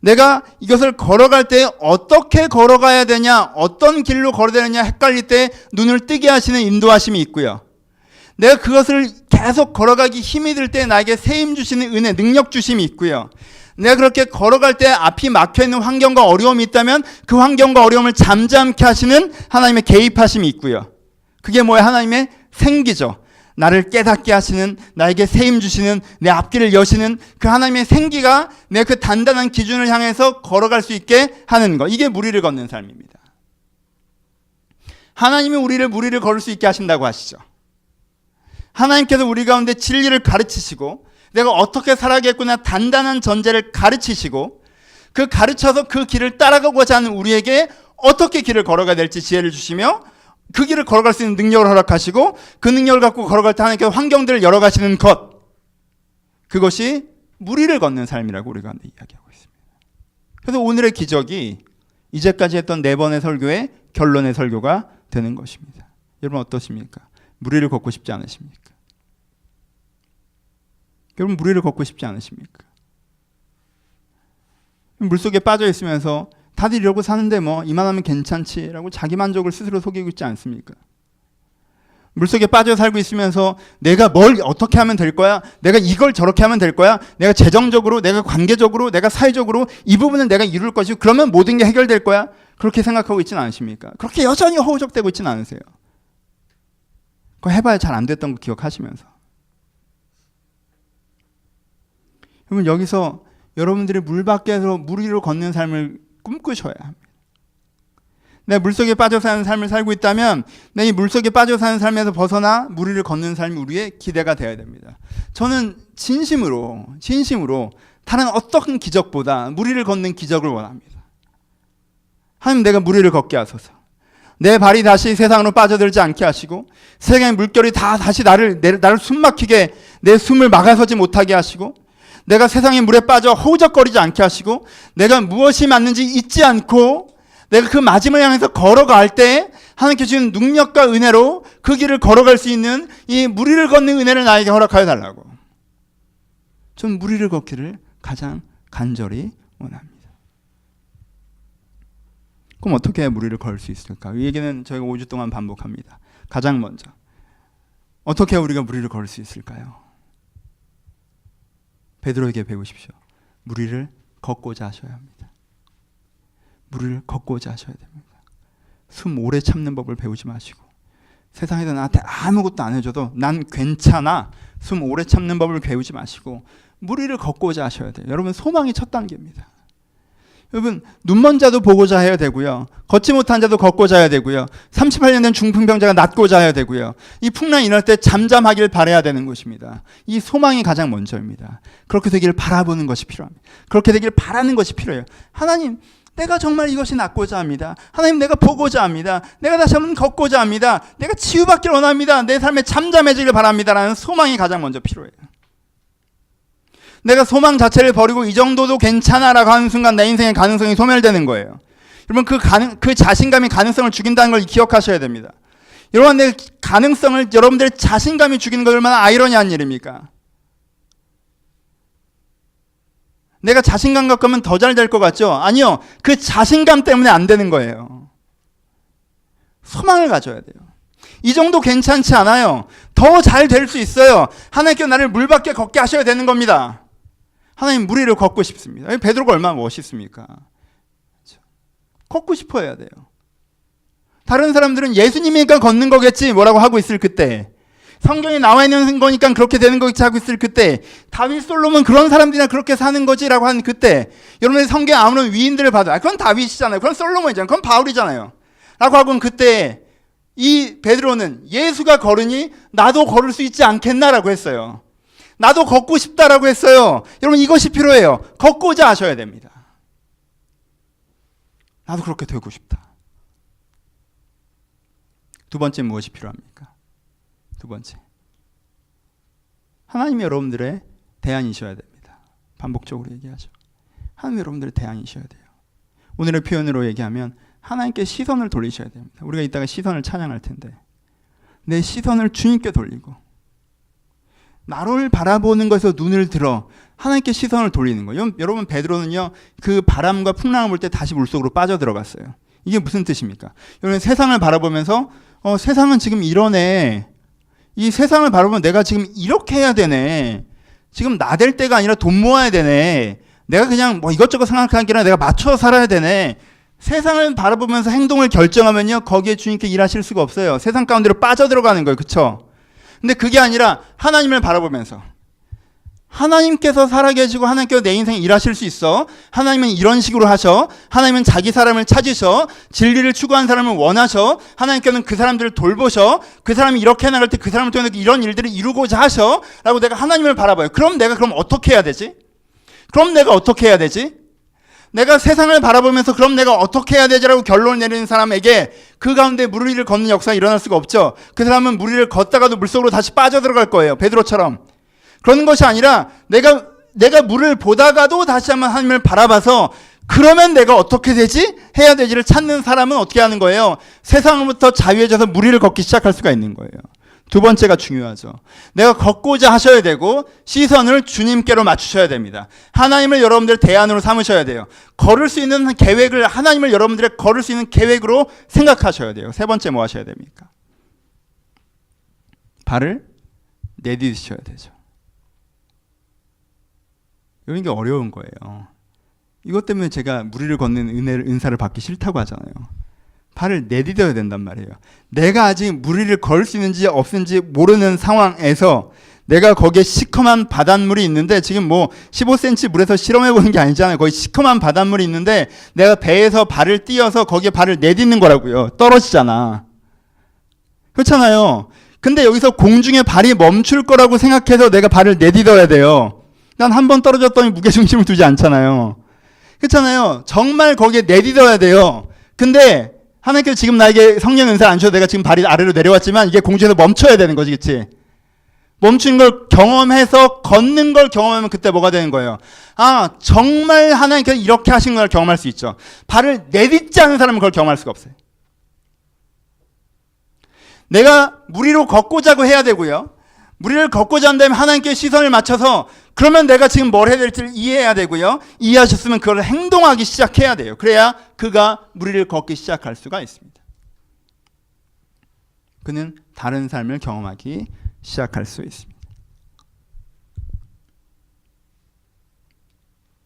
내가 이것을 걸어갈 때 어떻게 걸어가야 되냐, 어떤 길로 걸어야 되느냐 헷갈릴 때 눈을 뜨게 하시는 인도하심이 있고요. 내가 그것을 계속 걸어가기 힘이 들 때 나에게 세임 주시는 은혜, 능력 주심이 있고요. 내가 그렇게 걸어갈 때 앞이 막혀있는 환경과 어려움이 있다면 그 환경과 어려움을 잠잠케 하시는 하나님의 개입하심이 있고요. 그게 뭐예요? 하나님의 생기죠. 나를 깨닫게 하시는, 나에게 세임 주시는, 내 앞길을 여시는 그 하나님의 생기가 내 그 단단한 기준을 향해서 걸어갈 수 있게 하는 것. 이게 물 위를 걷는 삶입니다. 하나님이 우리를 물 위를 걸을 수 있게 하신다고 하시죠. 하나님께서 우리 가운데 진리를 가르치시고 내가 어떻게 살아야겠구나 단단한 전제를 가르치시고 그 가르쳐서 그 길을 따라가고자 하는 우리에게 어떻게 길을 걸어가야 될지 지혜를 주시며 그 길을 걸어갈 수 있는 능력을 허락하시고 그 능력을 갖고 걸어갈 때 하나님께서 환경들을 열어가시는 것, 그것이 물 위를 걷는 삶이라고 우리가 이야기하고 있습니다. 그래서 오늘의 기적이 이제까지 했던 4번의 설교의 결론의 설교가 되는 것입니다. 여러분 어떠십니까? 물 위를 걷고 싶지 않으십니까? 여러분 물 위를 걷고 싶지 않으십니까? 물속에 빠져 있으면서 다들 이러고 사는데 뭐 이만하면 괜찮지라고 자기만족을 스스로 속이고 있지 않습니까? 물속에 빠져 살고 있으면서 내가 뭘 어떻게 하면 될 거야? 내가 이걸 저렇게 하면 될 거야? 내가 재정적으로, 내가 관계적으로, 내가 사회적으로 이 부분은 내가 이룰 것이고 그러면 모든 게 해결될 거야? 그렇게 생각하고 있지는 않으십니까? 그렇게 여전히 허우적대고 있지는 않으세요? 그거 해봐야 잘 안 됐던 거 기억하시면서. 그러면 여기서 여러분들이 물 밖에서 물 위로 걷는 삶을 꿈꾸셔야 합니다. 내가 물속에 빠져 사는 삶을 살고 있다면 내가 이 물속에 빠져 사는 삶에서 벗어나 물 위를 걷는 삶이 우리의 기대가 되어야 됩니다. 저는 진심으로 다른 어떤 기적보다 물 위를 걷는 기적을 원합니다. 하나님 내가 물 위를 걷게 하소서. 내 발이 다시 세상으로 빠져들지 않게 하시고 세상의 물결이 다 다시 나를 숨막히게 내 숨을 막아서지 못하게 하시고 내가 세상의 물에 빠져 허우적거리지 않게 하시고 내가 무엇이 맞는지 잊지 않고 내가 그 맞음을 향해서 걸어갈 때 하나님께 주신 능력과 은혜로 그 길을 걸어갈 수 있는 이 물 위를 걷는 은혜를 나에게 허락하여 달라고. 전 물 위를 걷기를 가장 간절히 원합니다. 그럼 어떻게 해야 물 위를 걸 수 있을까? 이 얘기는 저희가 5주 동안 반복합니다. 가장 먼저 어떻게 해야 우리가 물 위를 걸 수 있을까요? 베드로에게 배우십시오. 물 위를 걷고자 하셔야 합니다. 물을 걷고자 하셔야 됩니다. 숨 오래 참는 법을 배우지 마시고 세상에서 나한테 아무것도 안 해줘도 난 괜찮아. 숨 오래 참는 법을 배우지 마시고 물 위를 걷고자 하셔야 돼요. 여러분 소망이 첫 단계입니다. 여러분, 눈먼 자도 보고자 해야 되고요. 걷지 못한 자도 걷고자 해야 되고요. 38년 된 중풍병자가 낫고자 해야 되고요. 이 풍랑이 일어날 때 잠잠하길 바라야 되는 것입니다. 이 소망이 가장 먼저입니다. 그렇게 되기를 바라보는 것이 필요합니다. 그렇게 되기를 바라는 것이 필요해요. 하나님, 내가 정말 이것이 낫고자 합니다. 하나님, 내가 보고자 합니다. 내가 다시 한번 걷고자 합니다. 내가 치유받기를 원합니다. 내 삶에 잠잠해지길 바랍니다. 라는 소망이 가장 먼저 필요해요. 내가 소망 자체를 버리고 이 정도도 괜찮아라고 하는 순간 내 인생의 가능성이 소멸되는 거예요. 여러분, 그 자신감이 가능성을 죽인다는 걸 기억하셔야 됩니다. 여러분, 내 가능성을 여러분들의 자신감이 죽이는 거 얼마나 아이러니한 일입니까? 내가 자신감 갖고 하면 더 잘 될 것 같죠? 아니요. 그 자신감 때문에 안 되는 거예요. 소망을 가져야 돼요. 이 정도 괜찮지 않아요. 더 잘 될 수 있어요. 하나님께서 나를 물 밖에 걷게 하셔야 되는 겁니다. 하나님, 물 위를 걷고 싶습니다. 베드로가 얼마나 멋있습니까? 걷고 싶어 해야 돼요. 다른 사람들은 예수님이니까 걷는 거겠지 뭐라고 하고 있을 그때, 성경에 나와 있는 거니까 그렇게 되는 거겠지 하고 있을 그때, 다윗 솔로몬 그런 사람들이나 그렇게 사는 거지라고 하는 그때, 여러분의 성경에 아무런 위인들을 봐도 그건 다윗이잖아요, 그건 솔로몬이잖아요, 그건 바울이잖아요 라고 하고는 그때 이 베드로는 예수가 걸으니 나도 걸을 수 있지 않겠나라고 했어요. 나도 걷고 싶다라고 했어요. 여러분, 이것이 필요해요. 걷고자 하셔야 됩니다. 나도 그렇게 되고 싶다. 두 번째, 무엇이 필요합니까? 두 번째, 하나님이 여러분들의 대안이셔야 됩니다. 반복적으로 얘기하죠. 하나님이 여러분들의 대안이셔야 돼요. 오늘의 표현으로 얘기하면 하나님께 시선을 돌리셔야 됩니다. 우리가 이따가 시선을 찬양할 텐데, 내 시선을 주님께 돌리고 나를 바라보는 것에서 눈을 들어 하나님께 시선을 돌리는 거예요. 여러분, 베드로는요, 그 바람과 풍랑을 볼 때 다시 물속으로 빠져들어갔어요. 이게 무슨 뜻입니까? 여러분, 세상을 바라보면서 세상은 지금 이러네, 이 세상을 바라보면 내가 지금 이렇게 해야 되네, 지금 나댈 때가 아니라 돈 모아야 되네, 내가 그냥 뭐 이것저것 생각하는 게 아니라 내가 맞춰 살아야 되네. 세상을 바라보면서 행동을 결정하면요, 거기에 주님께 일하실 수가 없어요. 세상 가운데로 빠져들어가는 거예요. 그쵸? 근데 그게 아니라 하나님을 바라보면서, 하나님께서 살아계시고 하나님께서 내 인생에 일하실 수 있어, 하나님은 이런 식으로 하셔, 하나님은 자기 사람을 찾으셔, 진리를 추구하는 사람을 원하셔, 하나님께서는 그 사람들을 돌보셔, 그 사람이 이렇게 나갈 때 그 사람을 통해서 이런 일들을 이루고자 하셔 라고 내가 하나님을 바라봐요. 그럼 내가 어떻게 해야 되지? 내가 세상을 바라보면서 그럼 내가 어떻게 해야 되지라고 결론을 내리는 사람에게 그 가운데 물 위를 걷는 역사가 일어날 수가 없죠. 그 사람은 물 위를 걷다가도 물속으로 다시 빠져들어갈 거예요. 베드로처럼. 그런 것이 아니라 내가 물을 보다가도 다시 한번 하나님을 바라봐서 그러면 내가 어떻게 되지? 해야 되지를 찾는 사람은 어떻게 하는 거예요? 세상으로부터 자유해져서 물 위를 걷기 시작할 수가 있는 거예요. 두 번째가 중요하죠. 내가 걷고자 하셔야 되고 시선을 주님께로 맞추셔야 됩니다. 하나님을 여러분들 대안으로 삼으셔야 돼요. 걸을 수 있는 계획을, 하나님을 여러분들의 걸을 수 있는 계획으로 생각하셔야 돼요. 세 번째, 뭐 하셔야 됩니까? 발을 내디디셔야 되죠. 이게 어려운 거예요. 이것 때문에 제가 물 위를 걷는 은사를 받기 싫다고 하잖아요. 발을 내디뎌야 된단 말이에요. 내가 아직 물 위를 걸 수 있는지 없는지 모르는 상황에서 내가 거기에 시커먼 바닷물이 있는데, 지금 뭐 15cm 물에서 실험해보는 게 아니잖아요. 거의 시커먼 바닷물이 있는데 내가 배에서 발을 띄어서 거기에 발을 내딛는 거라고요. 떨어지잖아. 그렇잖아요. 근데 여기서 공중에 발이 멈출 거라고 생각해서 내가 발을 내딛어야 돼요. 난 한 번 떨어졌더니 무게중심을 두지 않잖아요. 그렇잖아요. 정말 거기에 내딛어야 돼요. 근데 하나님께서 지금 나에게 성령 은사를 안 주셔서 내가 지금 발이 아래로 내려왔지만 이게 공중에서 멈춰야 되는 거지, 그치? 멈추는 걸 경험해서 걷는 걸 경험하면 그때 뭐가 되는 거예요? 아, 정말 하나님께서 이렇게 하신 걸 경험할 수 있죠. 발을 내딛지 않은 사람은 그걸 경험할 수가 없어요. 내가 물 위로 걷고자 해야 되고요. 물 위를 걷고자 한다면 하나님께 시선을 맞춰서 그러면 내가 지금 뭘 해야 될지를 이해해야 되고요. 이해하셨으면 그걸 행동하기 시작해야 돼요. 그래야 그가 물 위를 걷기 시작할 수가 있습니다. 그는 다른 삶을 경험하기 시작할 수 있습니다.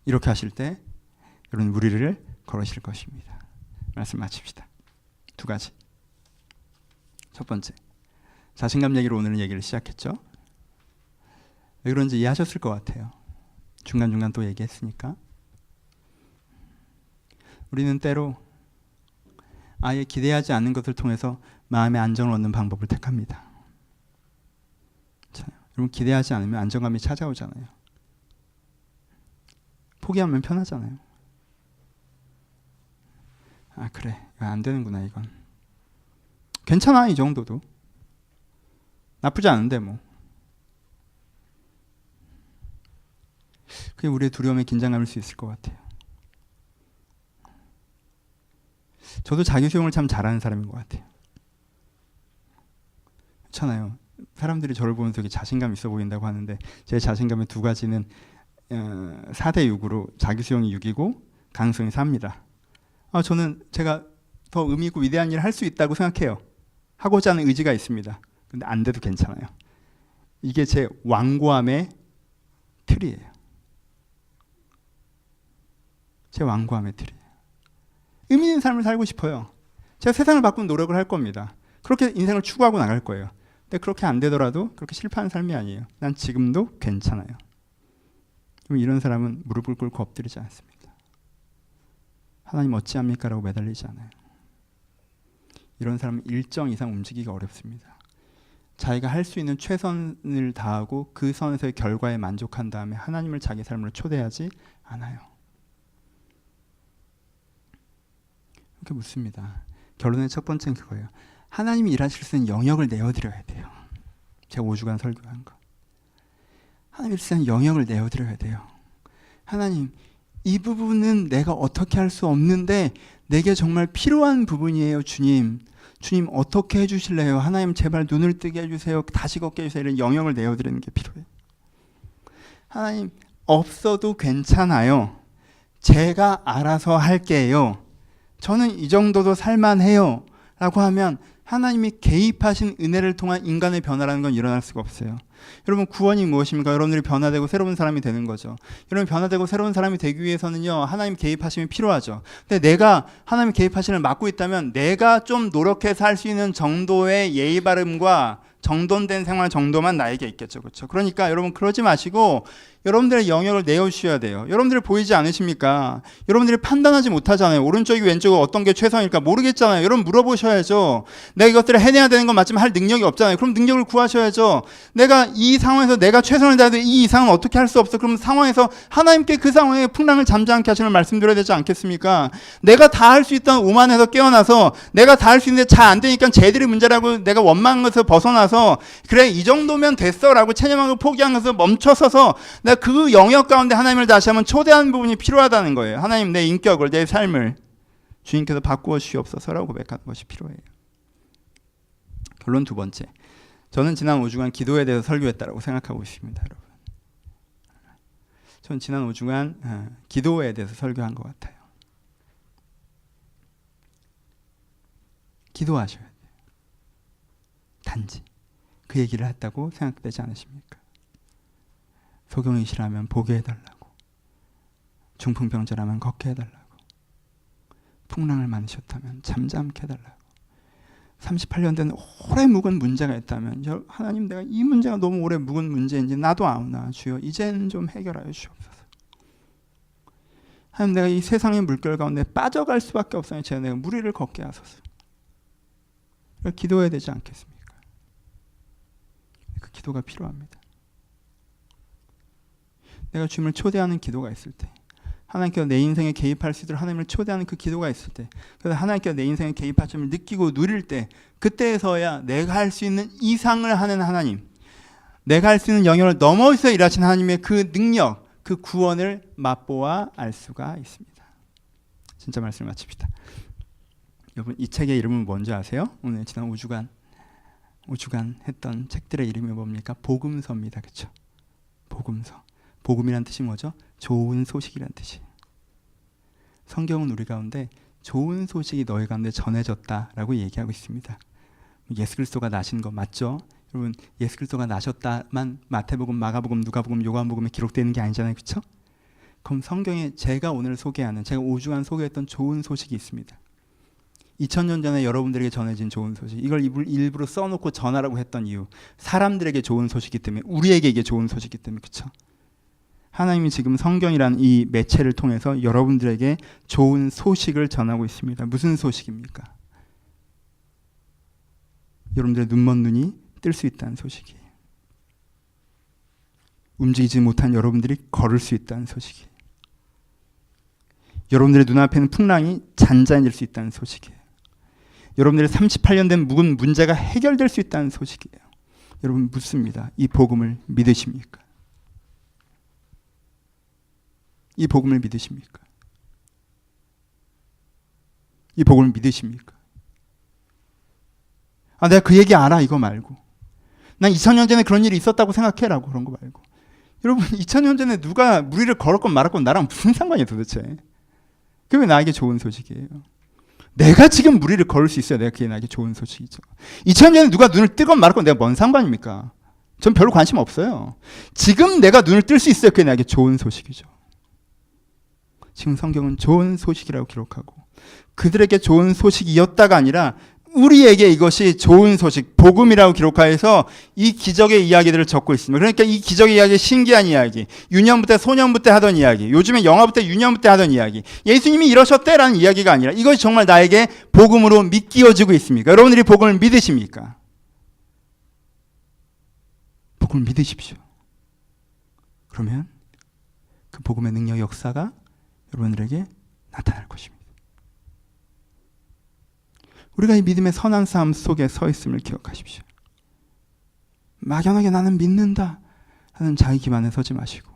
이렇게 하실 때 여러분 물 위를 걸으실 것입니다. 말씀 마칩시다. 두 가지. 첫 번째, 자신감 얘기로 오늘 얘기를 시작했죠. 왜 그런지 이해하셨을 것 같아요. 중간중간 또 얘기했으니까. 우리는 때로 아예 기대하지 않는 것을 통해서 마음의 안정을 얻는 방법을 택합니다. 자, 여러분 기대하지 않으면 안정감이 찾아오잖아요. 포기하면 편하잖아요. 아 그래 이거 안 되는구나 이건. 괜찮아 이 정도도. 나쁘지 않은데 뭐. 그게 우리의 두려움에 긴장감일 수 있을 것 같아요. 저도 자기 수용을 참 잘하는 사람인 것 같아요. 그렇잖아요. 사람들이 저를 보면서 되게 자신감 있어 보인다고 하는데 제 자신감의 두 가지는 4대 6으로 자기 수용이 6이고 가능성이 4입니다. 저는 제가 더 의미 있고 위대한 일을 할 수 있다고 생각해요. 하고자 하는 의지가 있습니다. 근데 안 돼도 괜찮아요. 이게 제 완고함의 틀이에요. 제 완고함의 틀이에요. 의미 있는 삶을 살고 싶어요. 제가 세상을 바꾸는 노력을 할 겁니다. 그렇게 인생을 추구하고 나갈 거예요. 근데 그렇게 안 되더라도 그렇게 실패하는 삶이 아니에요. 난 지금도 괜찮아요. 그럼 이런 사람은 무릎을 꿇고 엎드리지 않습니다. 하나님 어찌합니까? 라고 매달리지 않아요. 이런 사람은 일정 이상 움직이기가 어렵습니다. 자기가 할 수 있는 최선을 다하고 그 선에서의 결과에 만족한 다음에 하나님을 자기 삶으로 초대하지 않아요. 이렇게 묻습니다. 결론의 첫 번째는 그거예요. 하나님이 일하실 수 있는 영역을 내어드려야 돼요. 제가 5주간 설교한 거. 하나님이 일하실 수 있는 영역을 내어드려야 돼요. 하나님, 이 부분은 내가 어떻게 할 수 없는데 내게 정말 필요한 부분이에요, 주님. 주님 어떻게 해주실래요? 하나님 제발 눈을 뜨게 해주세요. 다시 걷게 해주세요. 이런 영역을 내어드리는 게 필요해요. 하나님 없어도 괜찮아요. 제가 알아서 할게요. 저는 이 정도도 살만해요. 라고 하면 하나님이 개입하신 은혜를 통한 인간의 변화라는 건 일어날 수가 없어요. 여러분 구원이 무엇입니까? 여러분들이 변화되고 새로운 사람이 되는 거죠. 여러분 변화되고 새로운 사람이 되기 위해서는요. 하나님 개입하심이 필요하죠. 근데 내가 하나님 개입하심을 막고 있다면 내가 좀 노력해서 할 수 있는 정도의 예의 바름과 정돈된 생활 정도만 나에게 있겠죠. 그렇죠? 그러니까 여러분 그러지 마시고 여러분들의 영역을 내어주셔야 돼요. 여러분들이 보이지 않으십니까? 여러분들이 판단하지 못하잖아요. 오른쪽이 왼쪽이 어떤 게 최선일까 모르겠잖아요. 여러분 물어보셔야죠. 내가 이것들을 해내야 되는 건 맞지만 할 능력이 없잖아요. 그럼 능력을 구하셔야죠. 내가 이 상황에서 내가 최선을 다해도 이 이상은 어떻게 할 수 없어. 그럼 상황에서 하나님께 그 상황에 풍랑을 잠잠케 하시는 말씀드려야 되지 않겠습니까? 내가 다 할 수 있던 오만에서 깨어나서 내가 다 할 수 있는데 잘 안 되니까 쟤들이 문제라고 내가 원망한 것에서 벗어나서 그래 이 정도면 됐어 라고 체념하고 포기한 것에서 멈춰서서 내가 그 영역 가운데 하나님을 다시 한번 초대하는 부분이 필요하다는 거예요. 하나님 내 인격을 내 삶을 주님께서 바꾸어 주시옵소서라고 고백하는 것이 필요해요. 결론 두 번째. 저는 지난 5주간 기도에 대해서 설교했다고 생각하고 있습니다. 여러분. 저는 지난 5주간 기도에 대해서 설교한 것 같아요. 기도하셔야 돼요. 단지 그 얘기를 했다고 생각되지 않으십니까? 소경이시라면 보게 해달라고, 중풍병자라면 걷게 해달라고, 풍랑을 만드셨다면 잠잠케 해달라고, 38년 된 오래 묵은 문제가 있다면 하나님 내가 이 문제가 너무 오래 묵은 문제인지 나도 아우나 주여 이제는 좀 해결하여 주옵소서. 하나님 내가 이 세상의 물결 가운데 빠져갈 수밖에 없으니 제가 내가 무리를 걷게 하소서. 기도해야 되지 않겠습니까? 그 기도가 필요합니다. 내가 주님을 초대하는 기도가 있을 때, 하나님께서 내 인생에 개입할 수 있도록 하나님을 초대하는 그 기도가 있을 때, 그래서 하나님께서 내 인생에 개입하심을 느끼고 누릴 때, 그때에서야 내가 할 수 있는 이상을 하는 하나님, 내가 할 수 있는 영역을 넘어서 일하신 하나님의 그 능력, 그 구원을 맛보아 알 수가 있습니다. 진짜 말씀을 마칩시다. 여러분 이 책의 이름은 뭔지 아세요? 오늘 지난 5주간 했던 책들의 이름이 뭡니까? 복음서입니다. 그렇죠? 복음서. 복음이란 뜻이 뭐죠? 좋은 소식이란 뜻이에요. 성경은 우리 가운데 좋은 소식이 너희 가운데 전해졌다라고 얘기하고 있습니다. 예수 그리스도가 나신 거 맞죠? 여러분 예수 그리스도가 나셨다만 마태복음, 마가복음, 누가복음, 요한복음에 기록되는 게 아니잖아요. 그렇죠? 그럼 성경에 제가 오늘 소개하는, 제가 5주간 소개했던 좋은 소식이 있습니다. 2000년 전에 여러분들에게 전해진 좋은 소식, 이걸 일부러 써놓고 전하라고 했던 이유, 사람들에게 좋은 소식이기 때문에, 우리에게 이게 좋은 소식이기 때문에. 그렇죠? 하나님이 지금 성경이라는 이 매체를 통해서 여러분들에게 좋은 소식을 전하고 있습니다. 무슨 소식입니까? 여러분들의 눈먼 눈이 뜰 수 있다는 소식이에요. 움직이지 못한 여러분들이 걸을 수 있다는 소식이에요. 여러분들의 눈앞에는 풍랑이 잔잔해질 수 있다는 소식이에요. 여러분들의 38년 된 묵은 문제가 해결될 수 있다는 소식이에요. 여러분 묻습니다. 이 복음을 믿으십니까? 이 복음을 믿으십니까? 이 복음을 믿으십니까? 아, 내가 그 얘기 알아 이거 말고, 난 2000년 전에 그런 일이 있었다고 생각해라고 그런 거 말고, 여러분 2000년 전에 누가 무리를 걸었건 말았건 나랑 무슨 상관이야 도대체? 그게 왜 나에게 좋은 소식이에요? 내가 지금 무리를 걸을 수 있어야 내가 그게 나에게 좋은 소식이죠. 2000년 전에 누가 눈을 뜨건 말건 내가 뭔 상관입니까? 전 별로 관심 없어요. 지금 내가 눈을 뜰 수 있어야 그게 나에게 좋은 소식이죠. 지금 성경은 좋은 소식이라고 기록하고, 그들에게 좋은 소식이었다가 아니라 우리에게 이것이 좋은 소식, 복음이라고 기록하여서 이 기적의 이야기들을 적고 있습니다. 그러니까 이 기적의 이야기, 신기한 이야기, 유년부 때 소년부 때 하던 이야기, 요즘에 영화부 때 유년부 때 하던 이야기, 예수님이 이러셨대라는 이야기가 아니라 이것이 정말 나에게 복음으로 믿기어지고 있습니까? 여러분들이 복음을 믿으십니까? 복음을 믿으십시오. 그러면 그 복음의 능력, 역사가 여러분들에게 나타날 것입니다. 우리가 이 믿음의 선한 삶 속에 서 있음을 기억하십시오. 막연하게 나는 믿는다 하는 자기 기반에 서지 마시고,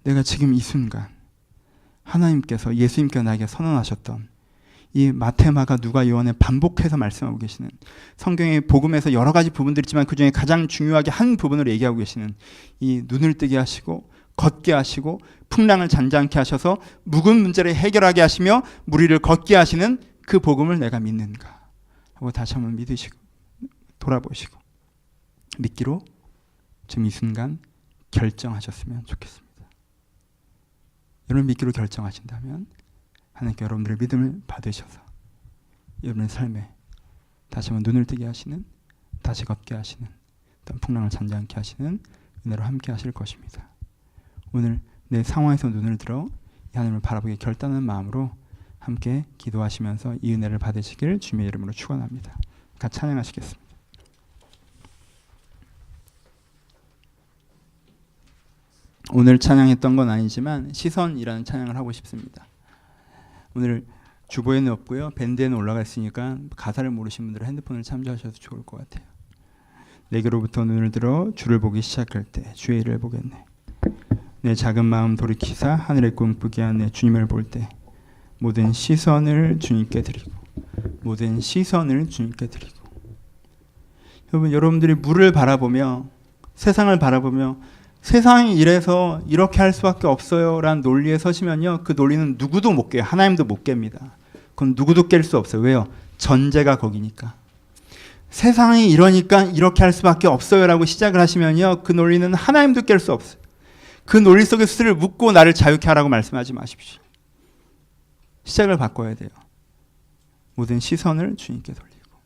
내가 지금 이 순간 하나님께서, 예수님께서 나에게 선언하셨던 이 마태, 마가, 누가, 요한에 반복해서 말씀하고 계시는 성경의 복음에서 여러 가지 부분들이 있지만 그 중에 가장 중요하게 한 부분을 얘기하고 계시는 이 눈을 뜨게 하시고 걷게 하시고 풍랑을 잔잔케 하셔서 묵은 문제를 해결하게 하시며 무리를 걷게 하시는 그 복음을 내가 믿는가 하고 다시 한번 믿으시고 돌아보시고 믿기로 지금 이 순간 결정하셨으면 좋겠습니다. 여러분 믿기로 결정하신다면 하나님께 여러분들의 믿음을 받으셔서 여러분의 삶에 다시 한번 눈을 뜨게 하시는, 다시 걷게 하시는, 어떤 풍랑을 잔잔케 하시는 은혜로 함께 하실 것입니다. 오늘 내 상황에서 눈을 들어 이 하나님을 바라보기 결단하는 마음으로 함께 기도하시면서 이 은혜를 받으시길 주님의 이름으로 축원합니다. 같이 찬양하시겠습니다. 오늘 찬양했던 건 아니지만 시선이라는 찬양을 하고 싶습니다. 오늘 주보에는 없고요, 밴드에는 올라가 있으니까 가사를 모르신 분들은 핸드폰을 참조하셔도 좋을 것 같아요. 내게로부터 눈을 들어 주를 보기 시작할 때 주의 일을 보겠네. 내 작은 마음 돌이키사 하늘의 꿈꾸게 하네. 주님을 볼 때 모든 시선을 주님께 드리고, 모든 시선을 주님께 드리고. 여러분들이 물을 바라보며, 세상을 바라보며 세상이 이래서 이렇게 할 수밖에 없어요 라는 논리에 서시면요, 그 논리는 누구도 못 깨요. 하나님도 못 깹니다. 그건 누구도 깰 수 없어요. 왜요? 전제가 거기니까. 세상이 이러니까 이렇게 할 수밖에 없어요 라고 시작을 하시면요, 그 논리는 하나님도 깰 수 없어요. 그 논리 속에 스스로를 묻고 나를 자유케 하라고 말씀하지 마십시오. 시작을 바꿔야 돼요. 모든 시선을 주님께 돌리고,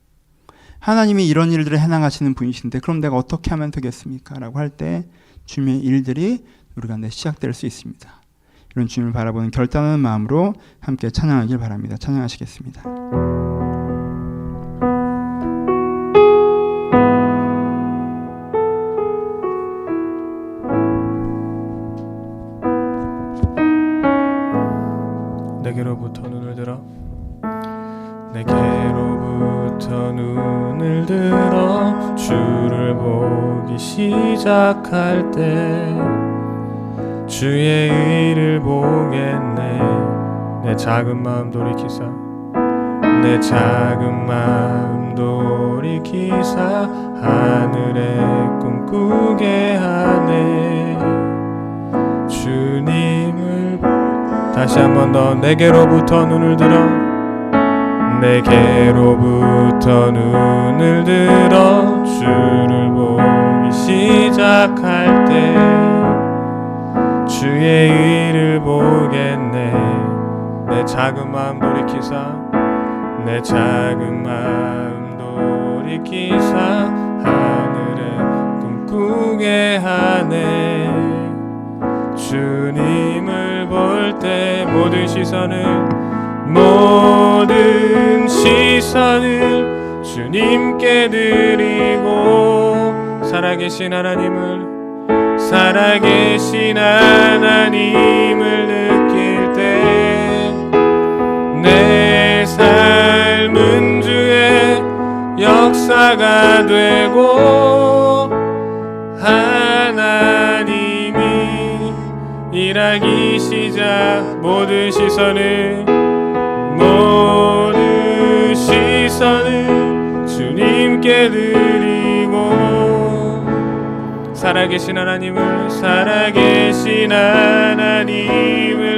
하나님이 이런 일들을 해나가시는 분이신데 그럼 내가 어떻게 하면 되겠습니까? 라고 할 때 주님의 일들이 우리 가운데 시작될 수 있습니다. 이런 주님을 바라보는 결단하는 마음으로 함께 찬양하길 바랍니다. 찬양하시겠습니다. 내게로부터 눈을 들어, 내게로부터 눈을 들어 주를 보기 시작할 때 주의 의를 보겠네. 내 작은 마음 돌이키사, 내 작은 마음 돌이키사 하늘에 꿈꾸게 하네. 주님을 다시 한 번 더. 내게로부터 눈을 들어, 내게로부터 눈을 들어 주를 보기 시작할 때 주의 의를 보겠네. 내 작은 마음 돌이키사, 내 작은 마음 돌이키사 하늘에 꿈꾸게 하네. 모든 시선을 주님께 드리고 살아계신 하나님을 느낄 때 내 삶은 주의 역사가 되고 하나님이 일하기 시작 모든 시선을 주님께 드리고 살아계신 하나님을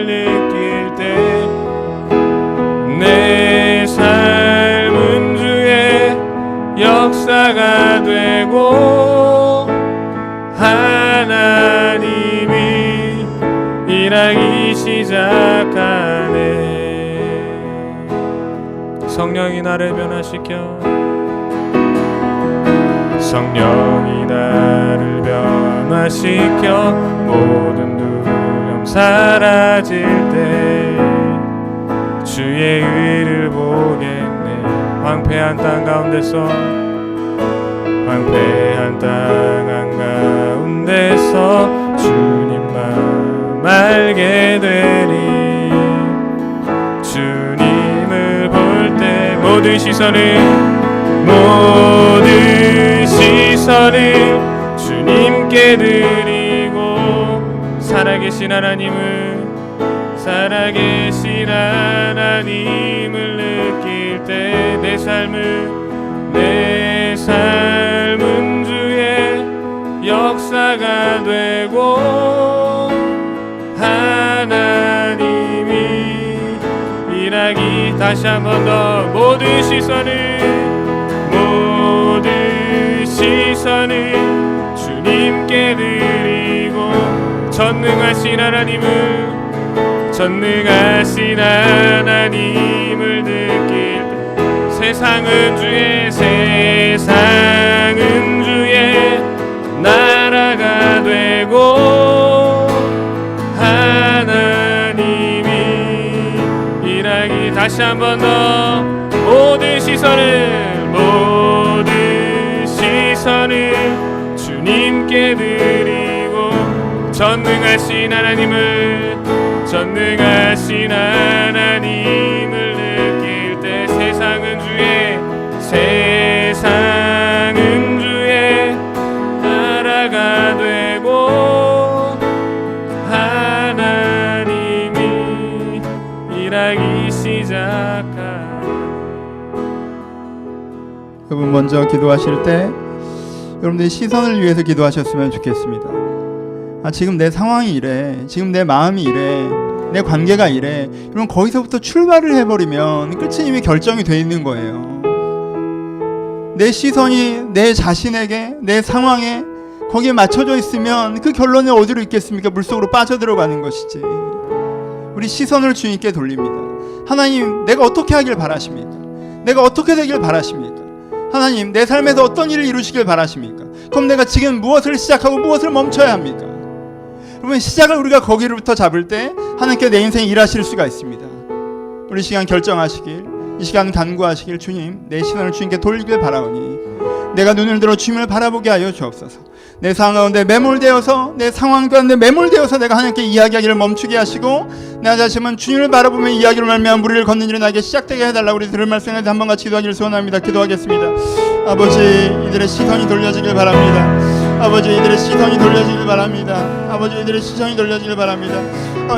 느낄 때 내 삶은 주의 역사가 되고 하나님이 일하기 시작하네. 성령이 나를 변화시켜 모든 두려움 사라질 때 주의 의를 보겠네. 황폐한 땅 가운데서 주님만 알게 되리. 주님을 볼 때 모든 시선을 주님께 드리고 살아계신 하나님을 느낄 때 내 삶은 주의 역사가 되고 하나님이 일하기 다시 한 번 더 모든 시선을 주님께 드리고 전능하신 하나님을 느낄 때 세상은 주의 나라가 되고 하나님이 일하기 다시 한 번 더 모든 시선을 주님께 드리고 전능하신 하나님을 느낄 때 세상은 주의 나라가 되고 하나님이 일하기 시작하네. 여러분 먼저 기도하실 때 여러분들이 시선을 위해서 기도하셨으면 좋겠습니다. 지금 내 상황이 이래, 지금 내 마음이 이래, 내 관계가 이래. 여러분 거기서부터 출발을 해버리면 끝이 이미 결정이 돼 있는 거예요. 내 시선이 내 자신에게, 내 상황에 거기에 맞춰져 있으면 그 결론이 어디로 있겠습니까? 물속으로 빠져들어가는 것이지. 우리 시선을 주님께 돌립니다. 하나님, 내가 어떻게 하길 바라십니까? 내가 어떻게 되길 바라십니까? 하나님, 내 삶에서 어떤 일을 이루시길 바라십니까? 그럼 내가 지금 무엇을 시작하고 무엇을 멈춰야 합니까? 여러분, 시작을 우리가 거기로부터 잡을 때 하나님께 내 인생에 일하실 수가 있습니다. 우리 시간 결정하시길, 이 시간 간구하시길, 주님, 내 시선을 주님께 돌리길 바라오니 내가 눈을 들어 주님을 바라보게 하여 주옵소서. 내 상황 가운데 매몰되어서, 내 상황 가운데 매몰되어서 내가 하나님께 이야기하기를 멈추게 하시고 나 자신은 주님을 바라보며 이야기로 말미암아 무리를 걷는 일이 나에게 시작되게 해달라고 우리 들을 말씀에 대해 한번 같이 기도하기를 소원합니다. 기도하겠습니다. 아버지, 이들의 시선이 돌려지길 바랍니다. 아버지, 이들의 시선이 돌려지길 바랍니다. 아버지, 이들의 시선이 돌려지길 바랍니다.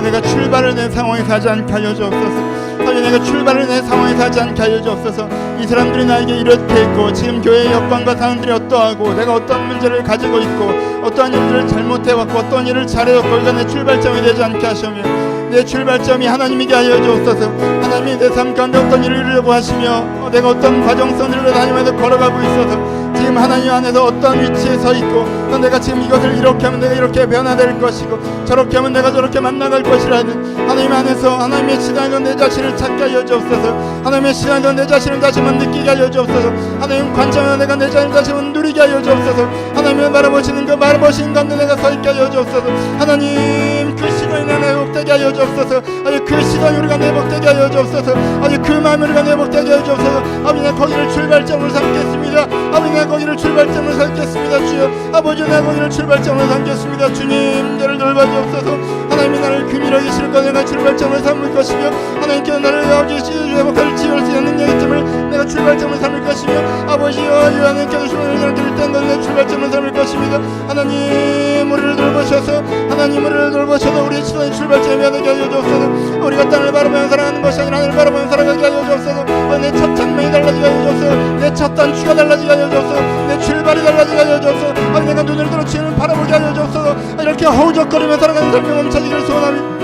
내가 출발을 내 상황에서 하지 않게 하여 주옵소서. 내가 출발을 내 상황에서 하지 않게 하여 주옵소서. 이 사람들이 나에게 이렇게 했고 지금 교회의 역광과 사람들이 어떠하고 내가 어떤 문제를 가지고 있고 어떠한 일들을 잘못해왔고 어떤 일을 잘해왔고 이가 내 출발점이 되지 않게 하시며 내 출발점이 하나님이게 하여 주옵소서. 하나님이 내 삶 가운데 어떤 일을 이루려고 하시며 내가 어떤 과정선으로 다니면서 걸어가고 있어서 지금 하나님 안에서 어떤 위치에 서 있고 내가 지금 이것을 이렇게 하면 내가 이렇게 변화될 것이고 저렇게 하면 내가 저렇게 만나갈 것이라는 하나님 안에서 하나님의 시간과 내 자신을 찾게 하여 주옵소서. 하나님의 시간과 내 자신을 다시만 느끼게 하여 주옵소서. 하나님 관점에 내가 내 자신을 다시만 누리게 하여 주옵소서. 하나님을 바라보시는 그 바라보시는 가운데 내가 서 있게 하여 주옵소서. 하나님 그 시간에 내가 회복되게 하여 주옵소서. 아버지 그 시선이 우리 가운데 회복되게 하여 주옵소서. 아버지 그 마음이 우리 가운데 회복되게 하여 주옵소서. 아버지 내가 거기를 출발점으로 삼겠습니다. 아버지 내가 거기를 출발점으로 삼겠습니다. 주여 아버지 내가 거기를 출발점으로 삼겠습니다. 주님 저를 돌봐주옵소서. 하나님이 나를 금이라 계실 것 내가 출발점을 삼을 것이며 하나님께서 나를 아버지 회복할 지을 수 있는 능력이 됨을 내가 출발점을 삼을 것이며 아버지여 하나님께서 주님을 이렇게 된 것을 출발점을 삼을 것입니다. 하나님 우리를 돌보셔서 하나님 우리를 돌보셔서 우리의 시선이 출발점이 되게 하여 주옵소서. 우리가 땅을 바라보며 살아가는 것이 아니라 하늘을 바라보며 살아가게 하여 주옵소서. 내 첫 장면이 달라지게 하여 주옵소서. 내 첫 단추가 달라지게 하여 주옵소서. 내 출발이 달라지게 하여 주옵소서. 내가 눈을 들어 주님을 바라보게 하여 주옵소서. 이렇게 허우적거리며 살아가는 삶이 멈춰지기를 소원합니다.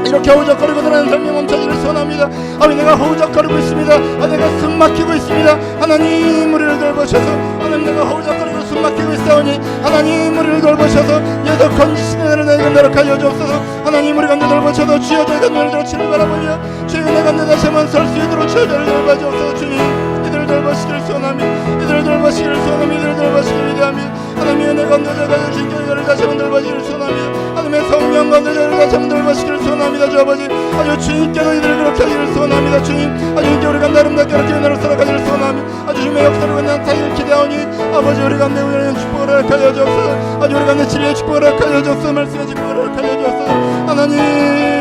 이렇게 허우적거리고 살아가는 삶이 멈춰지기를 소원합니다. 아버지 내가 허우적거리고 있습니다. 내가 숨 막히고 있습니다. 하나님 우리를 돌보셔서 하나님 내가 허우적거리고 숨 막히고 있사오니 하나님 우리를 돌보셔서 예서 건지시는 은혜를 내게 노력하여 주옵소서. 하나님 우리 가운데 돌보셔서 주여 저희가 눈을 들어 주를 바라보며 주여 내 가운데 다시 한번 설 수 있도록 주여 저를 돌봐주옵소서. 주님 이들을 돌보시기를 소원합니다. 이들을 돌보시기를 소원합니다. 이들을 돌보시기를 기대합니다. 하나님의 내 가운데 저가 주신 저를 다시 한번 돌보시기를 소원합니다. 하나님의 성령 가운데 저를 다시 한번 돌보시기를 소원합니다. 주 아버지 아주 주님께서 이들을 그렇게 하기를 소원합니다. 주님 아주 이제 우리가 나름답게 그렇게 은혜로 살아가기를 소원합니다. 아주 주님의 역사를 나타내기를 기대하오니 아버지 우리 가운데 우리는 축복을 허락하여 주옵소서. 아주 우리 가운데 진리의 축복을 허락하여 주옵소서. 말씀의 축복을 허락하여 주옵소서. 하나님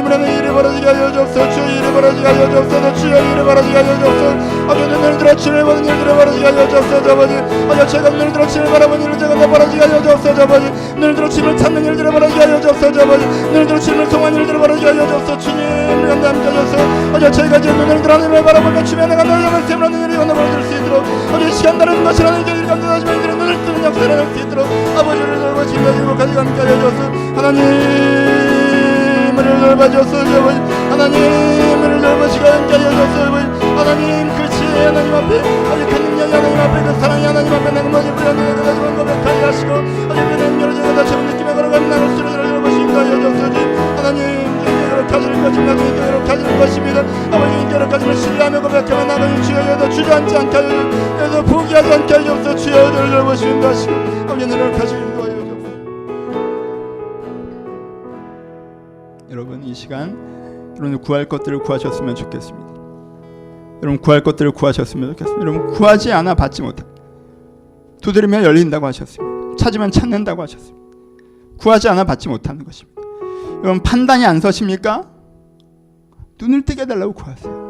우리는 일이 벌어지게 하여 주옵소서. 주여 일이 벌어지게 하여 주옵소서. 주여 일이 벌어지게 하여 주옵소서. 아주 눈을 들어 주를 보는 일들을 벌어지게 하여 주옵소서. 아버지 아주 제가 눈을 들어 주를 바라보는 일을 제가 다 벌어지게 하여 주옵소서. 아버지 눈을 들어 주를 찾는 일들을 벌어지게 하여 주옵소서. 아버지 눈을 들어 주를 통한 일들을 벌어지게 하여 주옵소서. 주님 우리가 함께 하셔서 아주 저희가 지금 눈을 들어 하나님을 바라보며 주변에 내가 너희의 말씀을 하는 일이 건너 벌어질 수 있도록 아주 시간 다른 것을 하는 일이 건너 다시면 이들은 눈을 뜨는 역사를 할 수 있도록 아버지를 돌보시며 행복하게 함께 하여 주옵소서. 하나님 우리를 돌봐주옵소서. 하나님 우리를 돌보시고 함께 하여 주옵소서. 하나님 그 지혜 하나님 앞에 아주 그 능력이 하나님 앞에 그 사랑이 하나님 앞에 내가 뭐지 불안해 내가 다시만 고백하게 하시고 아주 그 능력을 제가 다시만 느끼며 걸어가는 나를 수로들을 돌보시고 하여 주옵소서. 하나님 가질 것입니다. 주님께로 가질 것입니다. 아버지님께로 가지를 신뢰하며 고백하며 나가는 주여여도 주저앉지 않게 하여 주옵소서. 포기하지 않게 하여 주옵소서. 주여 저를 돌보시는다 하시고 아버지 너를 가지를 도와여 주옵소서. 여러분 이 시간 여러분 구할 것들을 구하셨으면 좋겠습니다. 여러분 구할 것들을 구하셨으면 좋겠습니다. 여러분 구하지 않아 받지 못합니다. 두드리면 열린다고 하셨습니다. 찾으면 찾는다고 하셨습니다. 구하지 않아 받지 못하는 것입니다. 여러분 판단이 안 서십니까? 눈을 뜨게 해달라고 구하세요.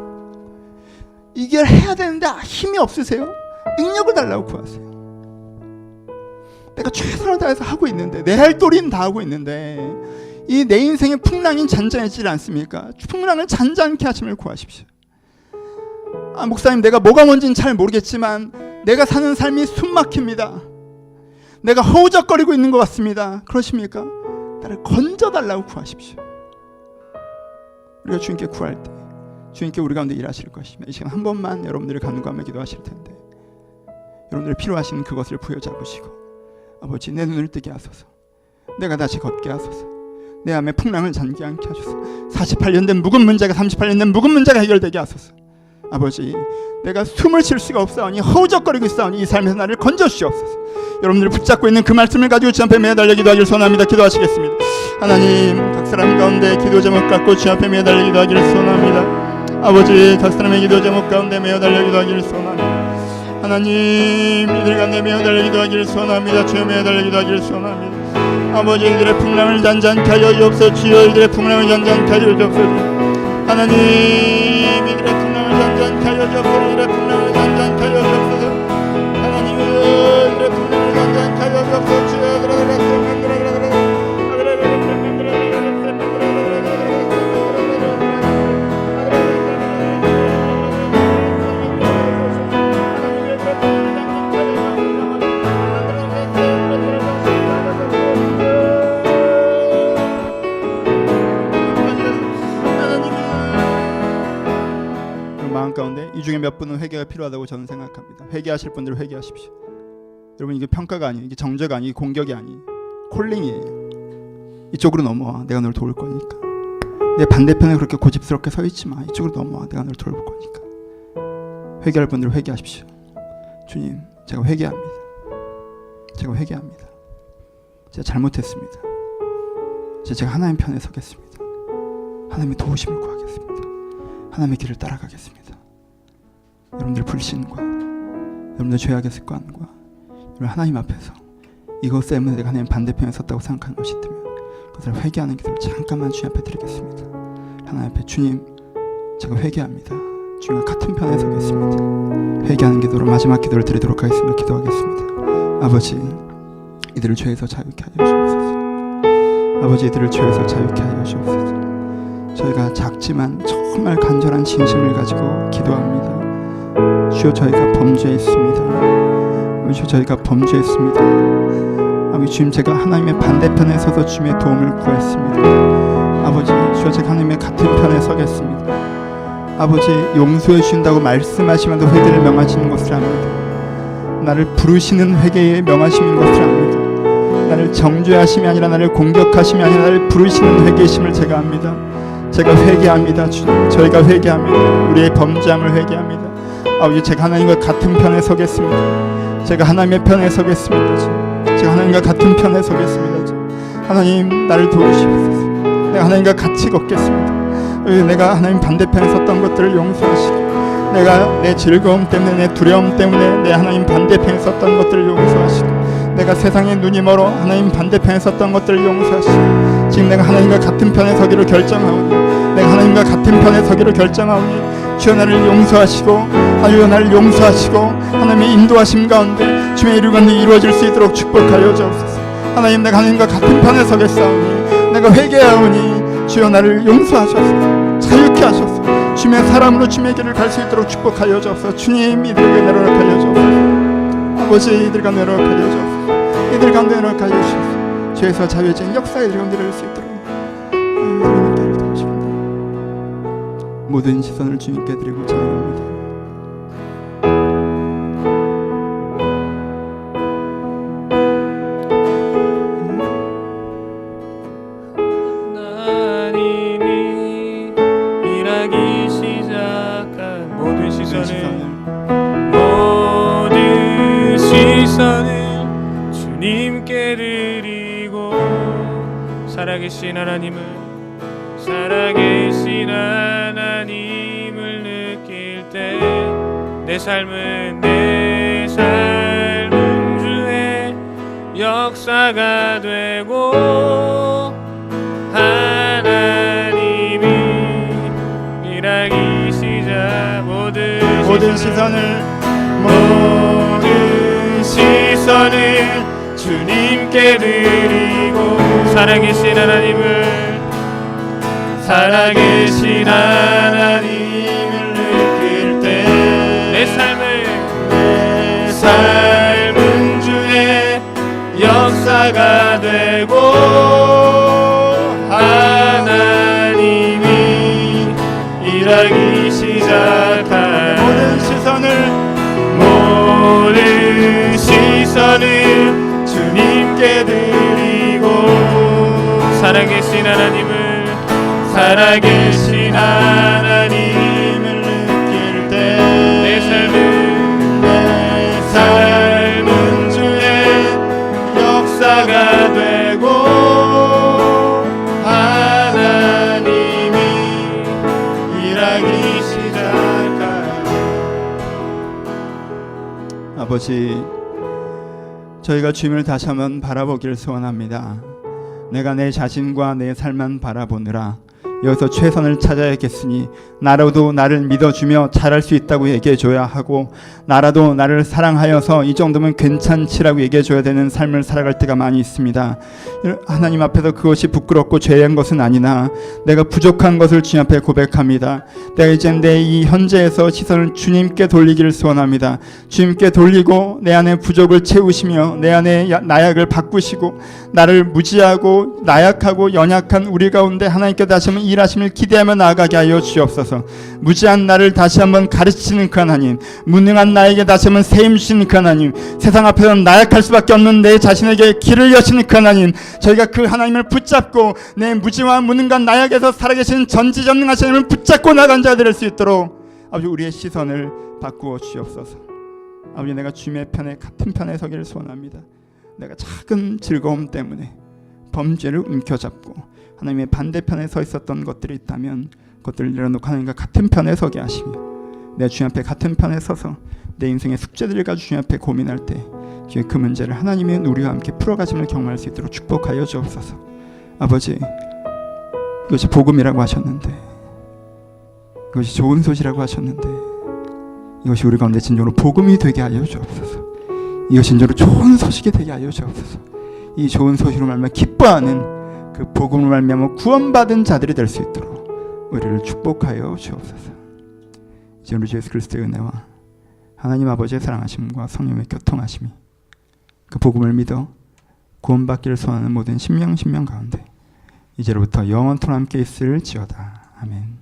이걸 해야 되는데 힘이 없으세요? 능력을 달라고 구하세요. 내가 최선을 다해서 하고 있는데 내 할 도리는 다 하고 있는데 이 내 인생의 풍랑이 잔잔해지지 않습니까? 풍랑을 잔잔케 하심을 구하십시오. 목사님 내가 뭐가 뭔지는 잘 모르겠지만 내가 사는 삶이 숨막힙니다. 내가 허우적거리고 있는 것 같습니다. 그러십니까? 나를 건져달라고 구하십시오. 우리가 주님께 구할 때 주님께 우리 가운데 일하실 것입니다. 이 시간 한 번만 여러분들이 간구하며 기도하실 텐데 여러분들이 필요하신 그것을 부여잡으시고 아버지 내 눈을 뜨게 하소서. 내가 다시 걷게 하소서. 내 안에 풍랑을 잠기 않게 하소서. 48년 된 묵은 문제가 38년 된 묵은 문제가 해결되게 하소서. 아버지 내가 숨을 쉴 수가 없사오니 허우적거리고 있사오니 이 삶에서 나를 건져주시옵소서. 여러분들이 붙잡고 있는 그 말씀을 가지고 주 앞에 매달려 기도하기를 소원합니다. 기도하시겠습니다. 하나님 각 사람 가운데 기도 제목 갖고 주 앞에 매달려 기도하기를 소원합니다. 아버지 각 사람의 기도 제목 가운데 매달려 기도하기를 소원합니다. 하나님 이들 가운데 매달려 기도하기를 소원합니다. 주여 매달려 기도하기를 소원합니다. 아버지 이들의 풍랑을 잔잔케 하여 주옵소서. 주여 이들의 풍랑을 잔잔케 하여 주옵소서. 하나님 이들의 풍랑을 잔잔케 하여 주옵소서. 이들의 풍랑을 잔잔케 하여 주옵소서. 하나님 이들의 풍랑을 잔잔케 하여 주옵소서. 주여 가운데 이 중에 몇 분은 회개가 필요하다고 저는 생각합니다. 회개하실 분들은 회개하십시오. 여러분 이게 평가가 아니에요. 이게 정죄가 아니에요. 공격이 아니에요. 콜링이에요. 이쪽으로 넘어와. 내가 널 도울 거니까. 내 반대편에 그렇게 고집스럽게 서 있지 마. 이쪽으로 넘어와. 내가 널 도울 거니까. 회개할 분들은 회개하십시오. 주님 제가 회개합니다. 제가 회개합니다. 제가 잘못했습니다. 제가 하나님 편에 서겠습니다. 하나님의 도우심을 구하겠습니다. 하나님의 길을 따라가겠습니다. 여러분들 불신과 여러분들 죄악의 습관과 여러분 하나님 앞에서 이것 때문에 내가 하나님 반대편에 섰다고 생각하는 것이 있다면 그것을 회개하는 기도를 잠깐만 주님 앞에 드리겠습니다. 하나님 앞에 주님, 제가 회개합니다. 주님과 같은 편에 서겠습니다. 회개하는 기도로 마지막 기도를 드리도록 하겠습니다. 기도하겠습니다. 아버지, 이들을 죄에서 자유케 하여 주옵소서. 아버지, 이들을 죄에서 자유케 하여 주옵소서. 저희가 작지만 정말 간절한 진심을 가지고 기도합니다. 주여, 저희가 범죄했습니다. 주여, 저희가 범죄했습니다. 아버지, 주님, 제가 하나님의 반대편에 서서 주님의 도움을 구했습니다. 아버지, 주여, 제가 하나님의 같은 편에 서겠습니다. 아버지, 용서해 주신다고 말씀하시면서 회개를 명하시는 것을 압니다. 나를 부르시는 회개에 명하시는 것을 압니다. 나를 정죄하심이 아니라 나를 공격하심이 아니라 나를 부르시는 회개심을 제가 압니다. 제가 회개합니다. 주님, 저희가 회개합니다. 우리의 범죄함을 회개합니다. 아버지, 제가 하나님과 같은 편에 서겠습니다. 제가 하나님의 편에 서겠습니다. 제가 하나님과 같은 편에 서겠습니다. 하나님, 나를 도우시옵소서. 내가 하나님과 같이 걷겠습니다. 내가 하나님 반대편에 섰던 것들을 용서하시고, 내가 내 즐거움 때문에, 내 두려움 때문에 내 하나님 반대편에 섰던 것들을 용서하시고, 내가 세상에 눈이 멀어 하나님 반대편에 섰던 것들을 용서하시고, 지금 내가 하나님과 같은 편에 서기로 결정하오니, 내가 하나님과 같은 편에 서기로 결정하오니, 주여 나를 용서하시고, 주여 나를 용서하시고, 하나님의 인도하심 가운데 주의 이루건이 이루어질 수 있도록 축복하여 주옵소서. 하나님, 내가 하나님과 같은 편에 서겠사오니, 내가 회개하오니 주여 나를 용서하셔서 자유케 하셔서 주님의 사람으로 주님의 길을 갈 수 있도록 축복하여 주옵소서. 주님, 이들에게 내려놓게 주옵소서. 아버지, 이들 가운데 내려놓게 주옵소서. 이들 가운데 내려놓게 주옵소서. 죄에서 자유해진 역사의 이들 가운데 수 있도록 주님께 도우십니다. 모든 시선을 주님께 드리고 찬양합니다. 주님께 드리고, 살아계신 하나님을 느낄 때 내 삶은 주의 역사가 되고, 하나님이 일하기 시작. 모든 시선을 주님께 드리고, 살아계신 하나님을 느낄 때 내 삶은 주의 역사가 되고, 하나님이 일하기 시작한 모든 시선을 주님께 드리고, 살아계신 하나님을 느낄 때 내 삶은 주의 역사가 되고, 하나님이 일하기 시작한. 아버지, 저희가 주님을 다시 한번 바라보기를 소원합니다. 내가 내 자신과 내 삶만 바라보느라 여기서 최선을 찾아야겠으니, 나라도 나를 믿어주며 잘할 수 있다고 얘기해줘야 하고, 나라도 나를 사랑하여서 이 정도면 괜찮지라고 얘기해줘야 되는 삶을 살아갈 때가 많이 있습니다. 하나님 앞에서 그것이 부끄럽고 죄한 것은 아니나 내가 부족한 것을 주님 앞에 고백합니다. 내가 이제 내 이 현재에서 시선을 주님께 돌리기를 소원합니다. 주님께 돌리고 내 안에 부족을 채우시며 내 안에 나약을 바꾸시고, 나를 무지하고 나약하고 연약한 우리 가운데 하나님께 다시 한번 일하심을 기대하며 나아가게 하여 주옵소서. 무지한 나를 다시 한번 가르치는 그 하나님, 무능한 나에게 다시 한번 세임 주시는 그 하나님, 세상 앞에서는 나약할 수밖에 없는 내 자신에게 길을 여시는 그 하나님, 저희가 그 하나님을 붙잡고 내 무지와 무능과 나약에서 살아계신 전지전능하신 하나님을 붙잡고 나간 자가 될 수 있도록 아버지, 우리의 시선을 바꾸어 주옵소서. 아버지, 내가 주님의 편에 같은 편에 서기를 소원합니다. 내가 작은 즐거움 때문에 범죄를 움켜잡고 하나님의 반대편에 서 있었던 것들이 있다면 그것들을 내려놓고 하나님과 같은 편에 서게 하시며 내 주님 앞에 같은 편에 서서 내 인생의 숙제들을 가지고 주님 앞에 고민할 때 주의 그 문제를 하나님의 우리와 함께 풀어가심을 경험할 수 있도록 축복하여 주옵소서. 아버지, 이것이 복음이라고 하셨는데, 이것이 좋은 소식이라고 하셨는데, 이것이 우리 가운데 진정으로 복음이 되게 하여 주옵소서. 이것이 진정으로 좋은 소식이 되게 하여 주옵소서. 이 좋은 소식으로 말미암아 기뻐하는 그 복음을 말미암아 구원받은 자들이 될 수 있도록 우리를 축복하여 주옵소서. 이제 우리 주 예수 그리스도의 은혜와 하나님 아버지의 사랑하심과 성령의 교통하심이 그 복음을 믿어 구원받기를 소원하는 모든 심령 가운데 이제로부터 영원토록 함께 있을지어다. 아멘.